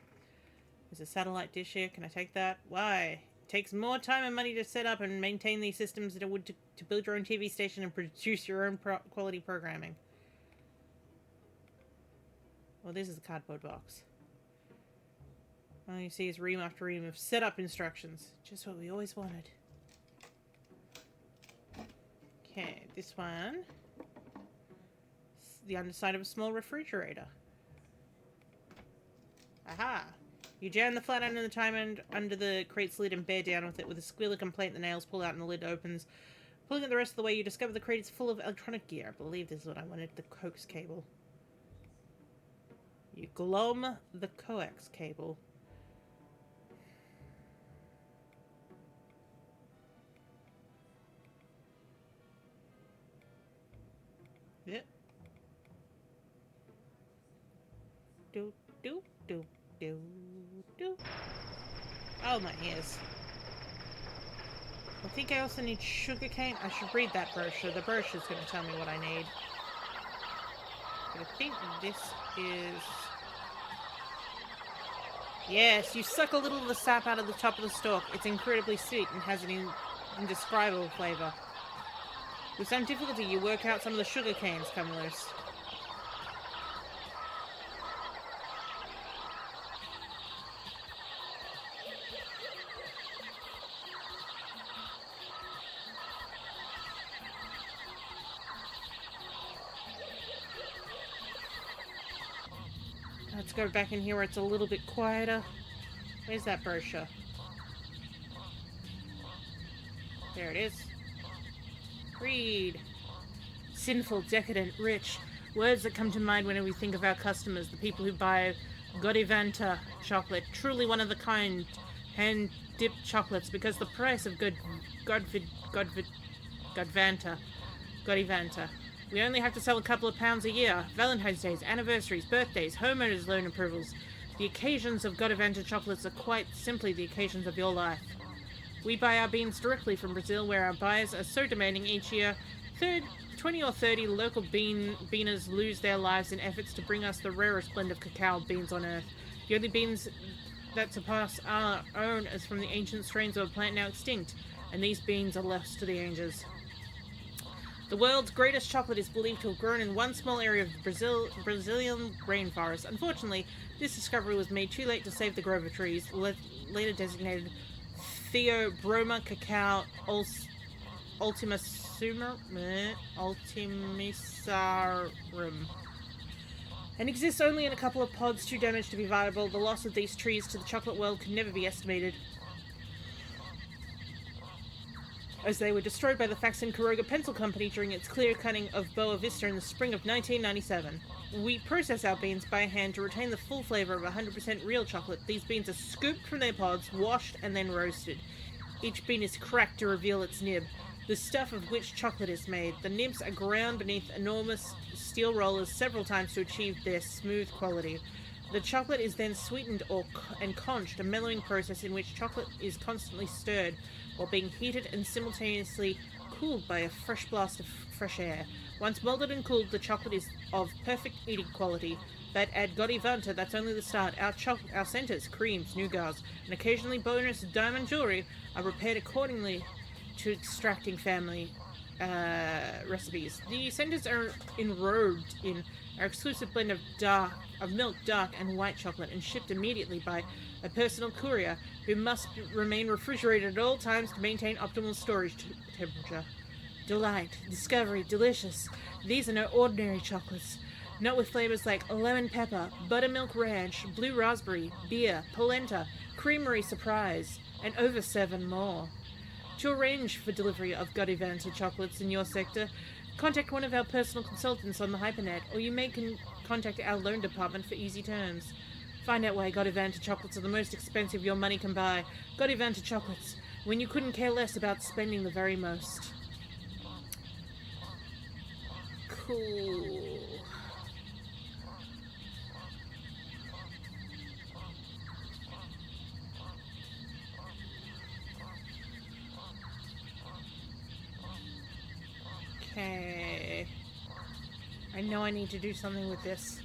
There's a satellite dish here. Can I take that? Why? It takes more time and money to set up and maintain these systems than it would to build your own TV station and produce your own quality programming. Well, this is a cardboard box. All you see is ream after ream of setup instructions. Just what we always wanted. Okay, this one... the underside of a small refrigerator. Aha! You jam the flat end of the time end under the crate's lid and bear down with it. With a squealer complaint, the nails pull out and the lid opens. Pulling it the rest of the way, you discover the crate is full of electronic gear. I believe this is what I wanted, the coax cable. You glom the coax cable. Yep. Do, do, do, do, do. Oh, my ears. I think I also need sugarcane. I should read that brochure. The brochure's going to tell me what I need. But I think this is... Yes, you suck a little of the sap out of the top of the stalk. It's incredibly sweet and has an indescribable flavor. With some difficulty, you work out some of the sugar canes come loose. Let's go back in here where it's a little bit quieter. Where's that brochure? There it is. Read. Sinful, decadent, rich. Words that come to mind when we think of our customers, the people who buy Godivanta chocolate. Truly one of the kind, hand-dipped chocolates, because the price of Godivanta. We only have to sell a couple of pounds a year. Valentine's Days, anniversaries, birthdays, homeowners' loan approvals. The occasions of Godivanta chocolates are quite simply the occasions of your life. We buy our beans directly from Brazil, where our buyers are so demanding each year. 20 or 30 local beaners lose their lives in efforts to bring us the rarest blend of cacao beans on earth. The only beans that surpass our own is from the ancient strains of a plant now extinct. and these beans are lost to the ages. The world's greatest chocolate is believed to have grown in one small area of the Brazilian rainforest. Unfortunately, this discovery was made too late to save the grove of trees, later designated Theobroma cacao ultimisarum, and exists only in a couple of pods too damaged to be viable. The loss of these trees to the chocolate world can never be estimated, as they were destroyed by the Faxon Quiroga Pencil Company during its clear cutting of Boa Vista in the spring of 1997. We process our beans by hand to retain the full flavor of 100% real chocolate. These beans are scooped from their pods, washed, and then roasted. Each bean is cracked to reveal its nib, the stuff of which chocolate is made. The nibs are ground beneath enormous steel rollers several times to achieve their smooth quality. The chocolate is then sweetened and conched, a mellowing process in which chocolate is constantly stirred while being heated and simultaneously cooled by a fresh blast of fresh air. Once molded and cooled, the chocolate is of perfect eating quality. But at Godivanta, that's only the start. Our centers, creams, nougats, and occasionally bonus diamond jewelry are prepared accordingly to extracting family recipes. The centers are enrobed in our exclusive blend of milk, dark, and white chocolate, and shipped immediately by a personal courier who must remain refrigerated at all times to maintain optimal storage temperature. Delight, discovery, delicious. These are no ordinary chocolates. Not with flavors like lemon pepper, buttermilk ranch, blue raspberry, beer, polenta, creamery surprise, and over 7 more. To arrange for delivery of Godivanta chocolates in your sector, contact one of our personal consultants on the Hypernet, or you may contact our loan department for easy terms. Find out why Godivanta chocolates are the most expensive your money can buy. Godivanta chocolates, when you couldn't care less about spending the very most. Cool. Okay. I know I need to do something with this.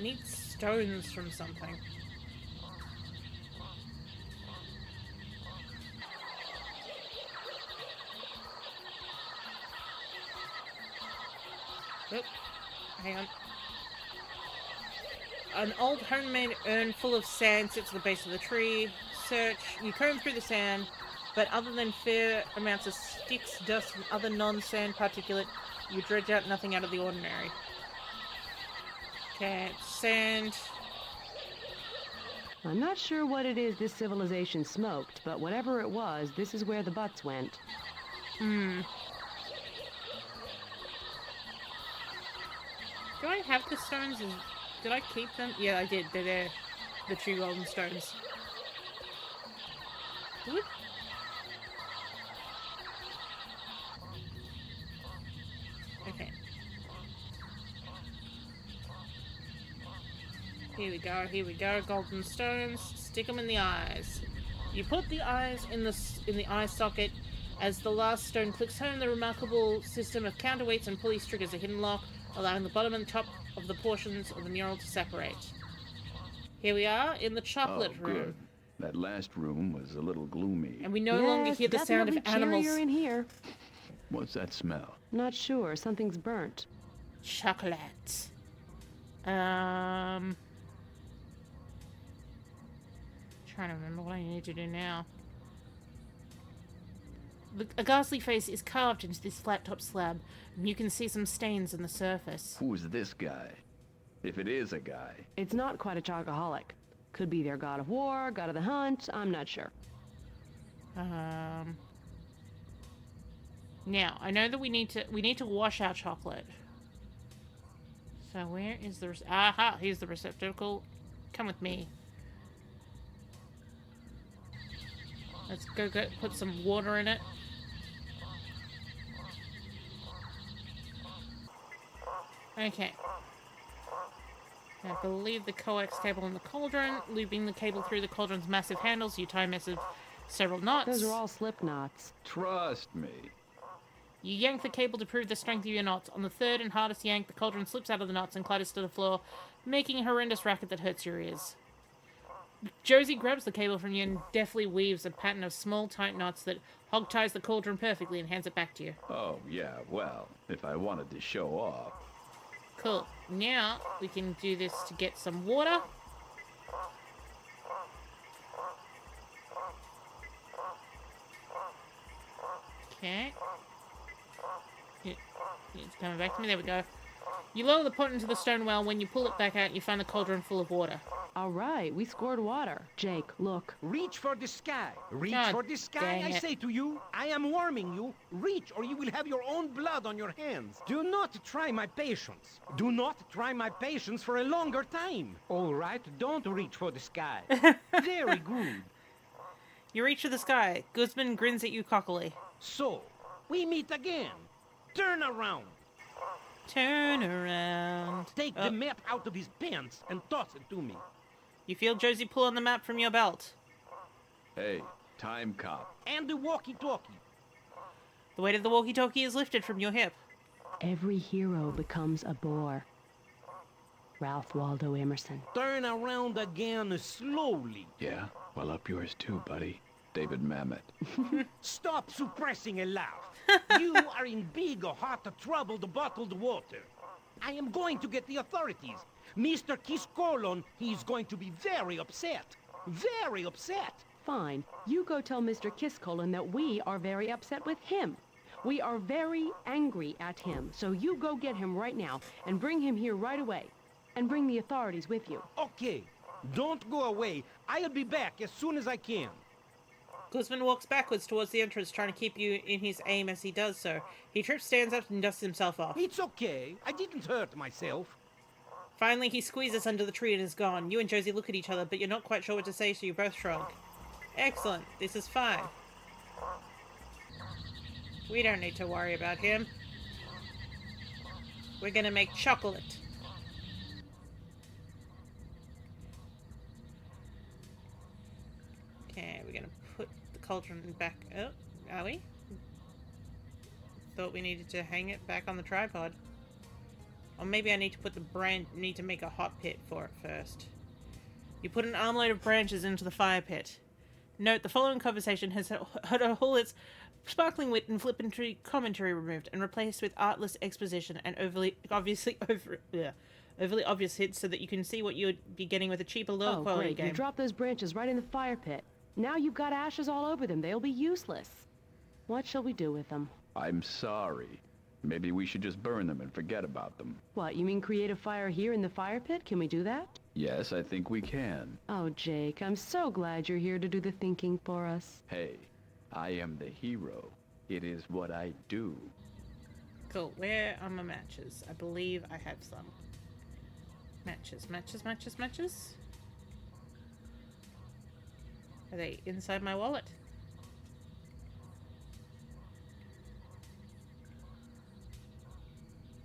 Need stones from something. Oop. Hang on. An old homemade urn full of sand sits at the base of the tree. Search. You comb through the sand, but other than fair amounts of sticks, dust, and other non-sand particulate, you dredge out nothing out of the ordinary. Okay, sand. I'm not sure what it is this civilization smoked, but whatever it was, this is where the butts went. Do I have the stones? Did I keep them? Yeah, I did. They're there. The tree golden stones. What? Okay. Here we go. Golden stones. Stick them in the eyes. You put the eyes in the eye socket. As the last stone clicks home, the remarkable system of counterweights and pulleys triggers a hidden lock, allowing the bottom and top of the portions of the mural to separate. Here we are in the chocolate room. Good. That last room was a little gloomy. And we no longer hear the sound of animals. Cheerier in here. What's that smell? Not sure. Something's burnt. Chocolate. Trying to remember what I need to do now. A ghastly face is carved into this flat-top slab, and you can see some stains on the surface. Who's this guy? If it is a guy. It's not quite a chocoholic. Could be their god of war, god of the hunt, I'm not sure. Now, I know that we need to wash our chocolate. So where is the... Aha! Here's the receptacle. Come with me. Let's go put some water in it. Okay. I believe the coax cable in the cauldron. Looping the cable through the cauldron's massive handles, you tie several knots. Those are all slip knots. Trust me. You yank the cable to prove the strength of your knots. On the third and hardest yank, the cauldron slips out of the knots and clatters to the floor, making a horrendous racket that hurts your ears. Josie grabs the cable from you and deftly weaves a pattern of small, tight knots that hog-ties the cauldron perfectly and hands it back to you. Oh, yeah, well, if I wanted to show off. Cool. Now, we can do this to get some water. Okay. It's coming back to me. There we go. You lower the pot into the stone well. When you pull it back out, you find the cauldron full of water. All right, we scored water. Jake, look. Reach for the sky. Reach God for the sky, dang I it. say to you. I am warning you. Reach, or you will have your own blood on your hands. Do not try my patience. Do not try my patience for a longer time. All right, don't reach for the sky. Very good. You reach for the sky. Guzman grins at you cockily. So, we meet again. Turn around. Turn around. Take the map out of his pants and toss it to me. You feel Josie pull on the map from your belt. Hey, time cop. And the walkie-talkie. The weight of the walkie-talkie is lifted from your hip. Every hero becomes a bore. Ralph Waldo Emerson. Turn around again slowly. Yeah, well, up yours too, buddy. David Mamet. Stop suppressing a laugh. You are in big, hot, troubled, bottled water. I am going to get the authorities. Mr. Kiskolon, he's going to be very upset. Very upset. Fine. You go tell Mr. Kiskolon that we are very upset with him. We are very angry at him. So you go get him right now and bring him here right away. And bring the authorities with you. Okay. Don't go away. I'll be back as soon as I can. Guzman walks backwards towards the entrance, trying to keep you in his aim as he does so. He trips, stands up, and dusts himself off. It's okay. I didn't hurt myself. Finally, he squeezes under the tree and is gone. You and Josie look at each other, but you're not quite sure what to say, so you both shrug. Excellent. This is fine. We don't need to worry about him. We're gonna make chocolate. Okay, we're gonna put the cauldron back up. Are we? Thought we needed to hang it back on the tripod. Or maybe I need to put need to make a hot pit for it first. You put an armload of branches into the fire pit. Note, the following conversation has had all its sparkling wit and flippantry commentary removed and replaced with artless exposition and overly obvious hints so that you can see what you would be getting with a cheaper, lower quality great. game. You dropped those branches right in the fire pit. Now you've got ashes all over them. They'll be useless. What shall we do with them? I'm sorry. Maybe we should just burn them and forget about them. What, you mean create a fire here in the fire pit? Can we do that? Yes, I think we can. Oh, Jake, I'm so glad you're here to do the thinking for us. Hey, I am the hero. It is what I do. Cool. Where are my matches? I believe I have some. Matches. Are they inside my wallet?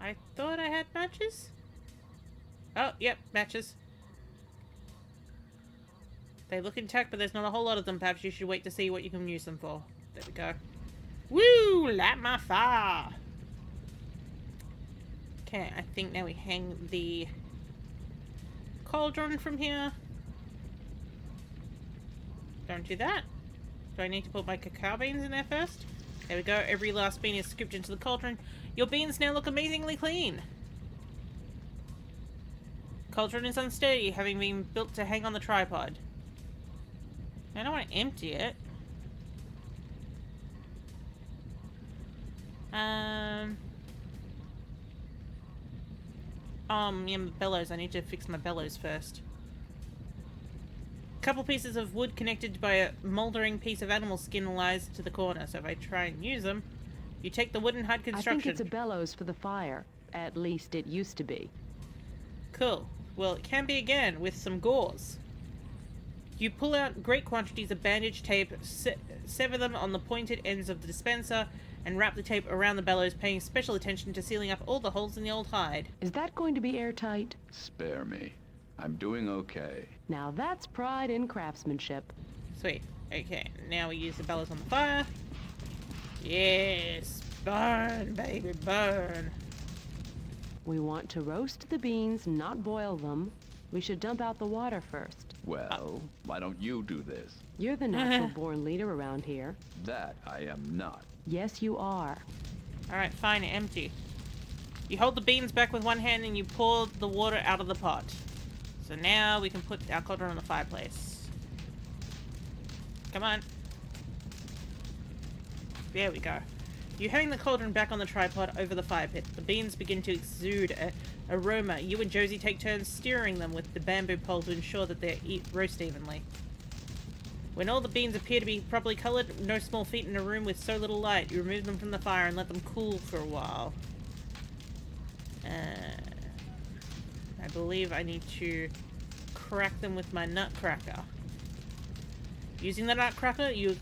I thought I had matches. Oh, yep, matches. They look intact, but there's not a whole lot of them. Perhaps you should wait to see what you can use them for. There we go. Woo! Light my fire! Okay, I think now we hang the cauldron from here. Don't do that. Do I need to put my cacao beans in there first? There we go. Every last bean is scooped into the cauldron. Your beans now look amazingly clean. Cauldron is unsteady, having been built to hang on the tripod. I don't want to empty it. Yeah, my bellows. I need to fix my bellows first. Couple pieces of wood connected by a mouldering piece of animal skin lies to the corner, so if I try and use them, you take the wooden hut construction. I think it's a bellows for the fire. At least it used to be. Cool. Well, it can be again with some gauze. You pull out great quantities of bandage tape, sever them on the pointed ends of the dispenser, and wrap the tape around the bellows, paying special attention to sealing up all the holes in the old hide. Is that going to be airtight? Spare me. I'm doing okay. Now that's pride in craftsmanship. Sweet. Okay, now we use the bellows on the fire. Yes. Burn, baby, burn. We want to roast the beans, not boil them. We should dump out the water first. Well, why don't you do this? You're the natural-born leader around here. That I am not. Yes, you are. Alright, fine, empty. You hold the beans back with one hand and you pour the water out of the pot. So now we can put our cauldron on the fireplace. Come on. There we go. You hang the cauldron back on the tripod over the fire pit. The beans begin to exude an aroma. You and Josie take turns steering them with the bamboo pole to ensure that they roast evenly. When all the beans appear to be properly coloured, no small feat in a room with so little light, you remove them from the fire and let them cool for a while. I believe I need to crack them with my nutcracker. Using the nutcracker, you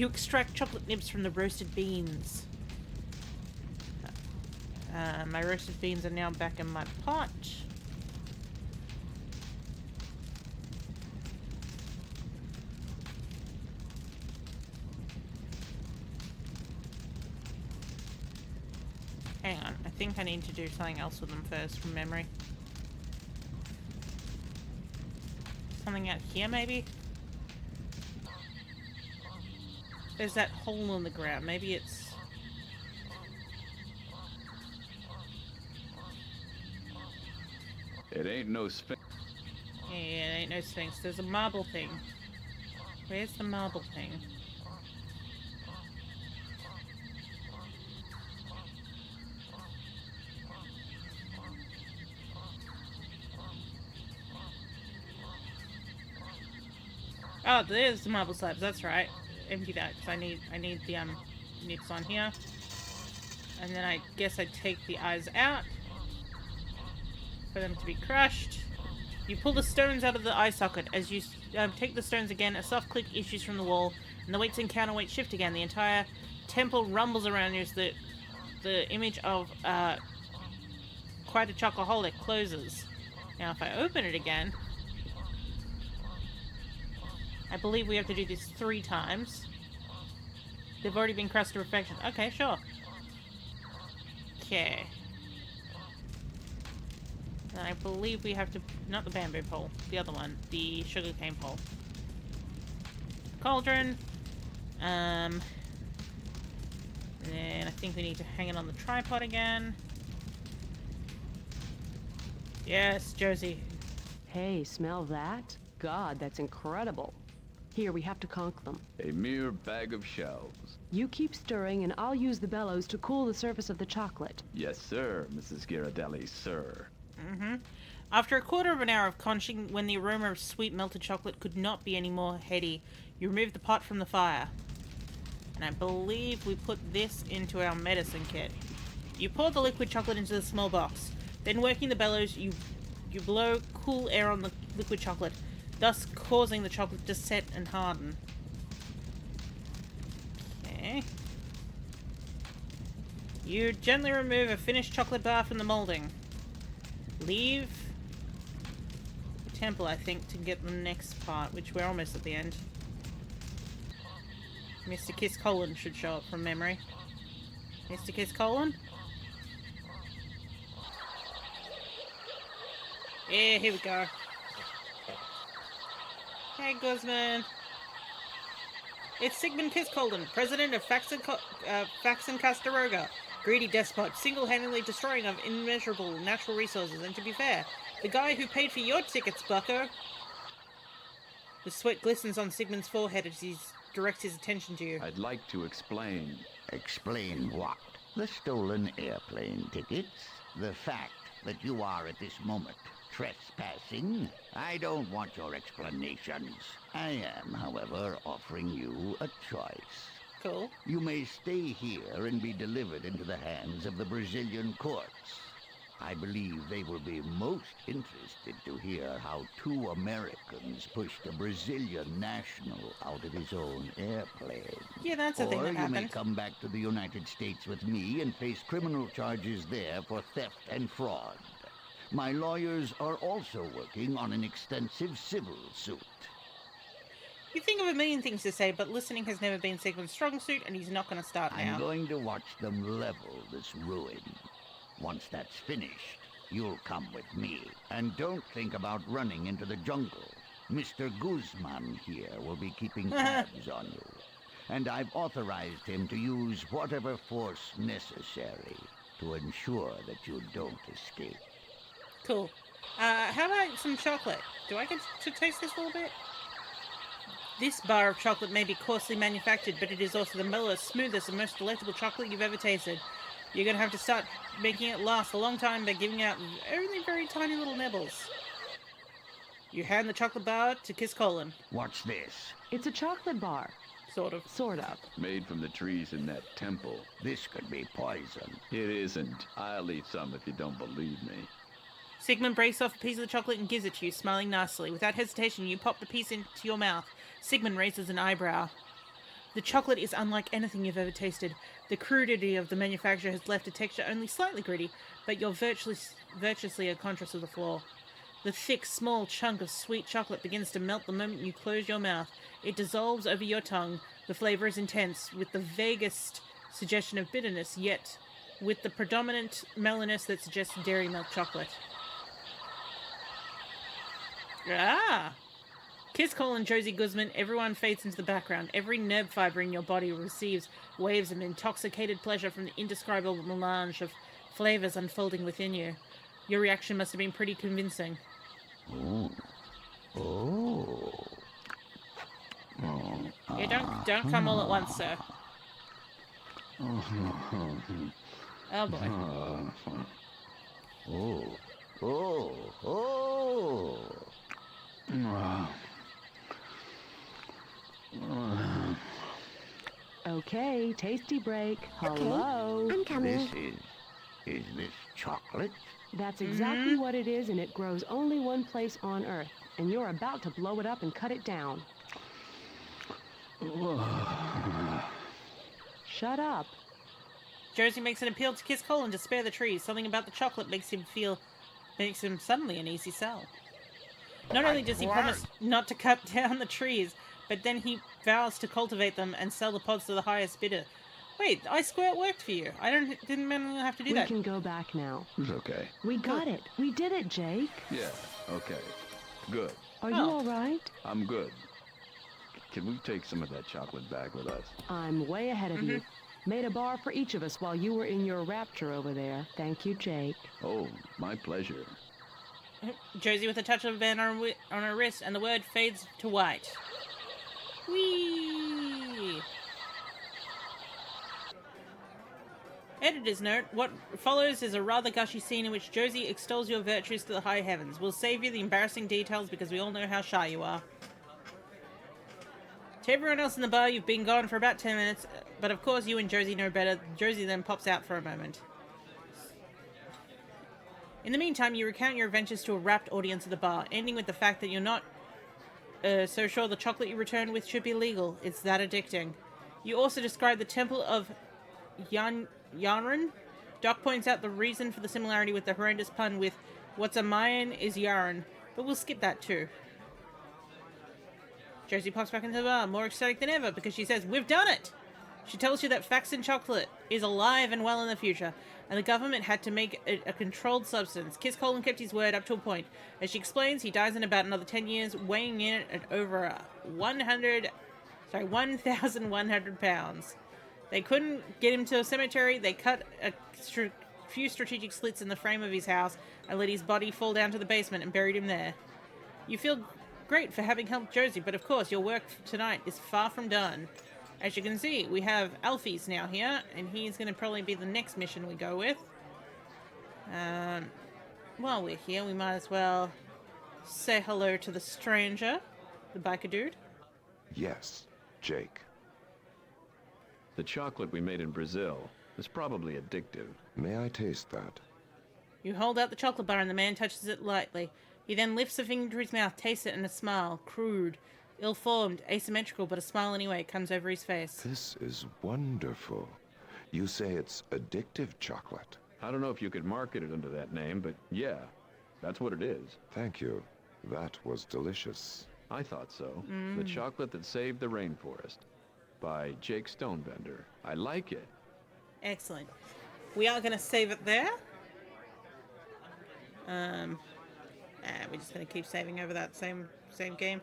extract chocolate nibs from the roasted beans. My roasted beans are now back in my pot. Hang on, I think I need to do something else with them first from memory. Something out here, maybe? There's that hole in the ground. Maybe it's... It ain't no sphinx. Yeah, it ain't no sphinx. There's a marble thing. Where's the marble thing? Oh, there's the marble slabs. That's right. Empty that because I need the nips on here. And then I guess I take the eyes out for them to be crushed. You pull the stones out of the eye socket. As you take the stones again, a soft click issues from the wall, and the weights and counterweight shift again. The entire temple rumbles around you as the image of quite a chocoholic closes. Now, if I open it again, I believe we have to do this 3 times. They've already been crushed to perfection. Okay, sure. Okay. And I believe we have to... Not the bamboo pole. The other one. The sugarcane pole. Cauldron. And I think we need to hang it on the tripod again. Yes, Josie. Hey, smell that? God, that's incredible. Here, we have to conk them. A mere bag of shells. You keep stirring, and I'll use the bellows to cool the surface of the chocolate. Yes, sir, Mrs. Ghirardelli, sir. Mm-hmm. After a quarter of an hour of conching, when the aroma of sweet melted chocolate could not be any more heady, you remove the pot from the fire. And I believe we put this into our medicine kit. You pour the liquid chocolate into the small box. Then, working the bellows, you blow cool air on the liquid chocolate, thus causing the chocolate to set and harden. Okay. You gently remove a finished chocolate bar from the molding. Leave the temple, I think, to get the next part, which we're almost at the end. Mr. Kiss Colon should show up from memory. Mr. Kiss Colon? Yeah, here we go. Hey, Guzman. It's Sigmund Kiscolden, president of Faxon Castaroga. Greedy despot, single-handedly destroying of immeasurable natural resources, and to be fair, the guy who paid for your tickets, bucko. The sweat glistens on Sigmund's forehead as he directs his attention to you. I'd like to explain. Explain what? The stolen airplane tickets? The fact that you are at this moment trespassing? I don't want your explanations. I am, however, offering you a choice. Cool. You may stay here and be delivered into the hands of the Brazilian courts. I believe they will be most interested to hear how 2 Americans pushed a Brazilian national out of his own airplane. Yeah, that's a thing that Or you happened. may come back to the United States with me and face criminal charges there for theft and fraud. My lawyers are also working on an extensive civil suit. You think of a million things to say, but listening has never been Sigmund's strong suit, and he's not going to start now. I'm going to watch them level this ruin. Once that's finished, you'll come with me. And don't think about running into the jungle. Mr. Guzman here will be keeping tabs on you. And I've authorized him to use whatever force necessary to ensure that you don't escape. Cool. How about some chocolate? Do I get to taste this a little bit? This bar of chocolate may be coarsely manufactured, but it is also the mellowest, smoothest, and most delectable chocolate you've ever tasted. You're going to have to start making it last a long time by giving out only very tiny little nibbles. You hand the chocolate bar to Kiss Colin. What's this? It's a chocolate bar. Sort of. Sort of. Made from the trees in that temple. This could be poison. It isn't. I'll eat some if you don't believe me. Sigmund breaks off a piece of the chocolate and gives it to you, smiling nicely. Without hesitation, you pop the piece into your mouth. Sigmund raises an eyebrow. The chocolate is unlike anything you've ever tasted. The crudity of the manufacture has left a texture only slightly gritty, but you're virtuously unconscious of the flaw. The thick, small chunk of sweet chocolate begins to melt the moment you close your mouth. It dissolves over your tongue. The flavor is intense, with the vaguest suggestion of bitterness, yet with the predominant mellowness that suggests dairy milk chocolate. Ah! Kiss Cole Josie Guzman, everyone fades into the background. Every nerve fiber in your body receives waves of intoxicated pleasure from the indescribable melange of flavors unfolding within you. Your reaction must have been pretty convincing. Oh. Oh. Yeah, don't come all at once, sir. Oh boy. Oh. Oh. Oh. Okay, tasty break. Hello. I'm coming. Is this chocolate? That's exactly what it is, and it grows only one place on Earth. And you're about to blow it up and cut it down. Shut up. Josie makes an appeal to Kiss Colin to spare the trees. Something about the chocolate makes him suddenly an easy sell. Not only does he promise not to cut down the trees, but then he vows to cultivate them and sell the pods to the highest bidder. Wait, I swear it worked for you. Didn't manually have to do that. We can go back now. It's okay. We got it. We did it, Jake. Yeah, okay. Good. Are you all right? I'm good. Can we take some of that chocolate back with us? I'm way ahead of you. Made a bar for each of us while you were in your rapture over there. Thank you, Jake. Oh, my pleasure. Josie with a touch of a band on her wrist, and the word fades to white. Whee! Editor's note, what follows is a rather gushy scene in which Josie extols your virtues to the high heavens. We'll save you the embarrassing details because we all know how shy you are. To everyone else in the bar, you've been gone for about 10 minutes, but of course you and Josie know better. Josie then pops out for a moment. In the meantime, you recount your adventures to a rapt audience at the bar, ending with the fact that you're not so sure the chocolate you returned with should be legal. It's that addicting. You also describe the Temple of Yarn. Doc points out the reason for the similarity with the horrendous pun with what's a Mayan is yarn, but we'll skip that too. Josie pops back into the bar, more ecstatic than ever, because she says, "We've done it!" She tells you that Faxon chocolate is alive and well in the future, and the government had to make it a controlled substance. Kiss Colin kept his word up to a point. As she explains, he dies in about another 10 years, weighing in at over 1,100 pounds. They couldn't get him to a cemetery. They cut a few strategic slits in the frame of his house and let his body fall down to the basement and buried him there. You feel great for having helped Josie, but of course your work tonight is far from done. As you can see, we have Alfie's now here, and he's going to probably be the next mission we go with. While we're here, we might as well say hello to the stranger, the biker dude. Yes, Jake. The chocolate we made in Brazil is probably addictive. May I taste that? You hold out the chocolate bar and the man touches it lightly. He then lifts a finger to his mouth, tastes it, and a smile, crude, ill-formed, asymmetrical, but a smile anyway, comes over his face. This is wonderful. You say it's addictive chocolate. I don't know if you could market it under that name, but yeah, that's what it is. Thank you. That was delicious. I thought so. The Chocolate That Saved the Rainforest by Jake Stonebender. I like it. Excellent. We are going to save it there. And we're just going to keep saving over that same game.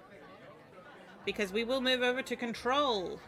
Because we will move over to Control.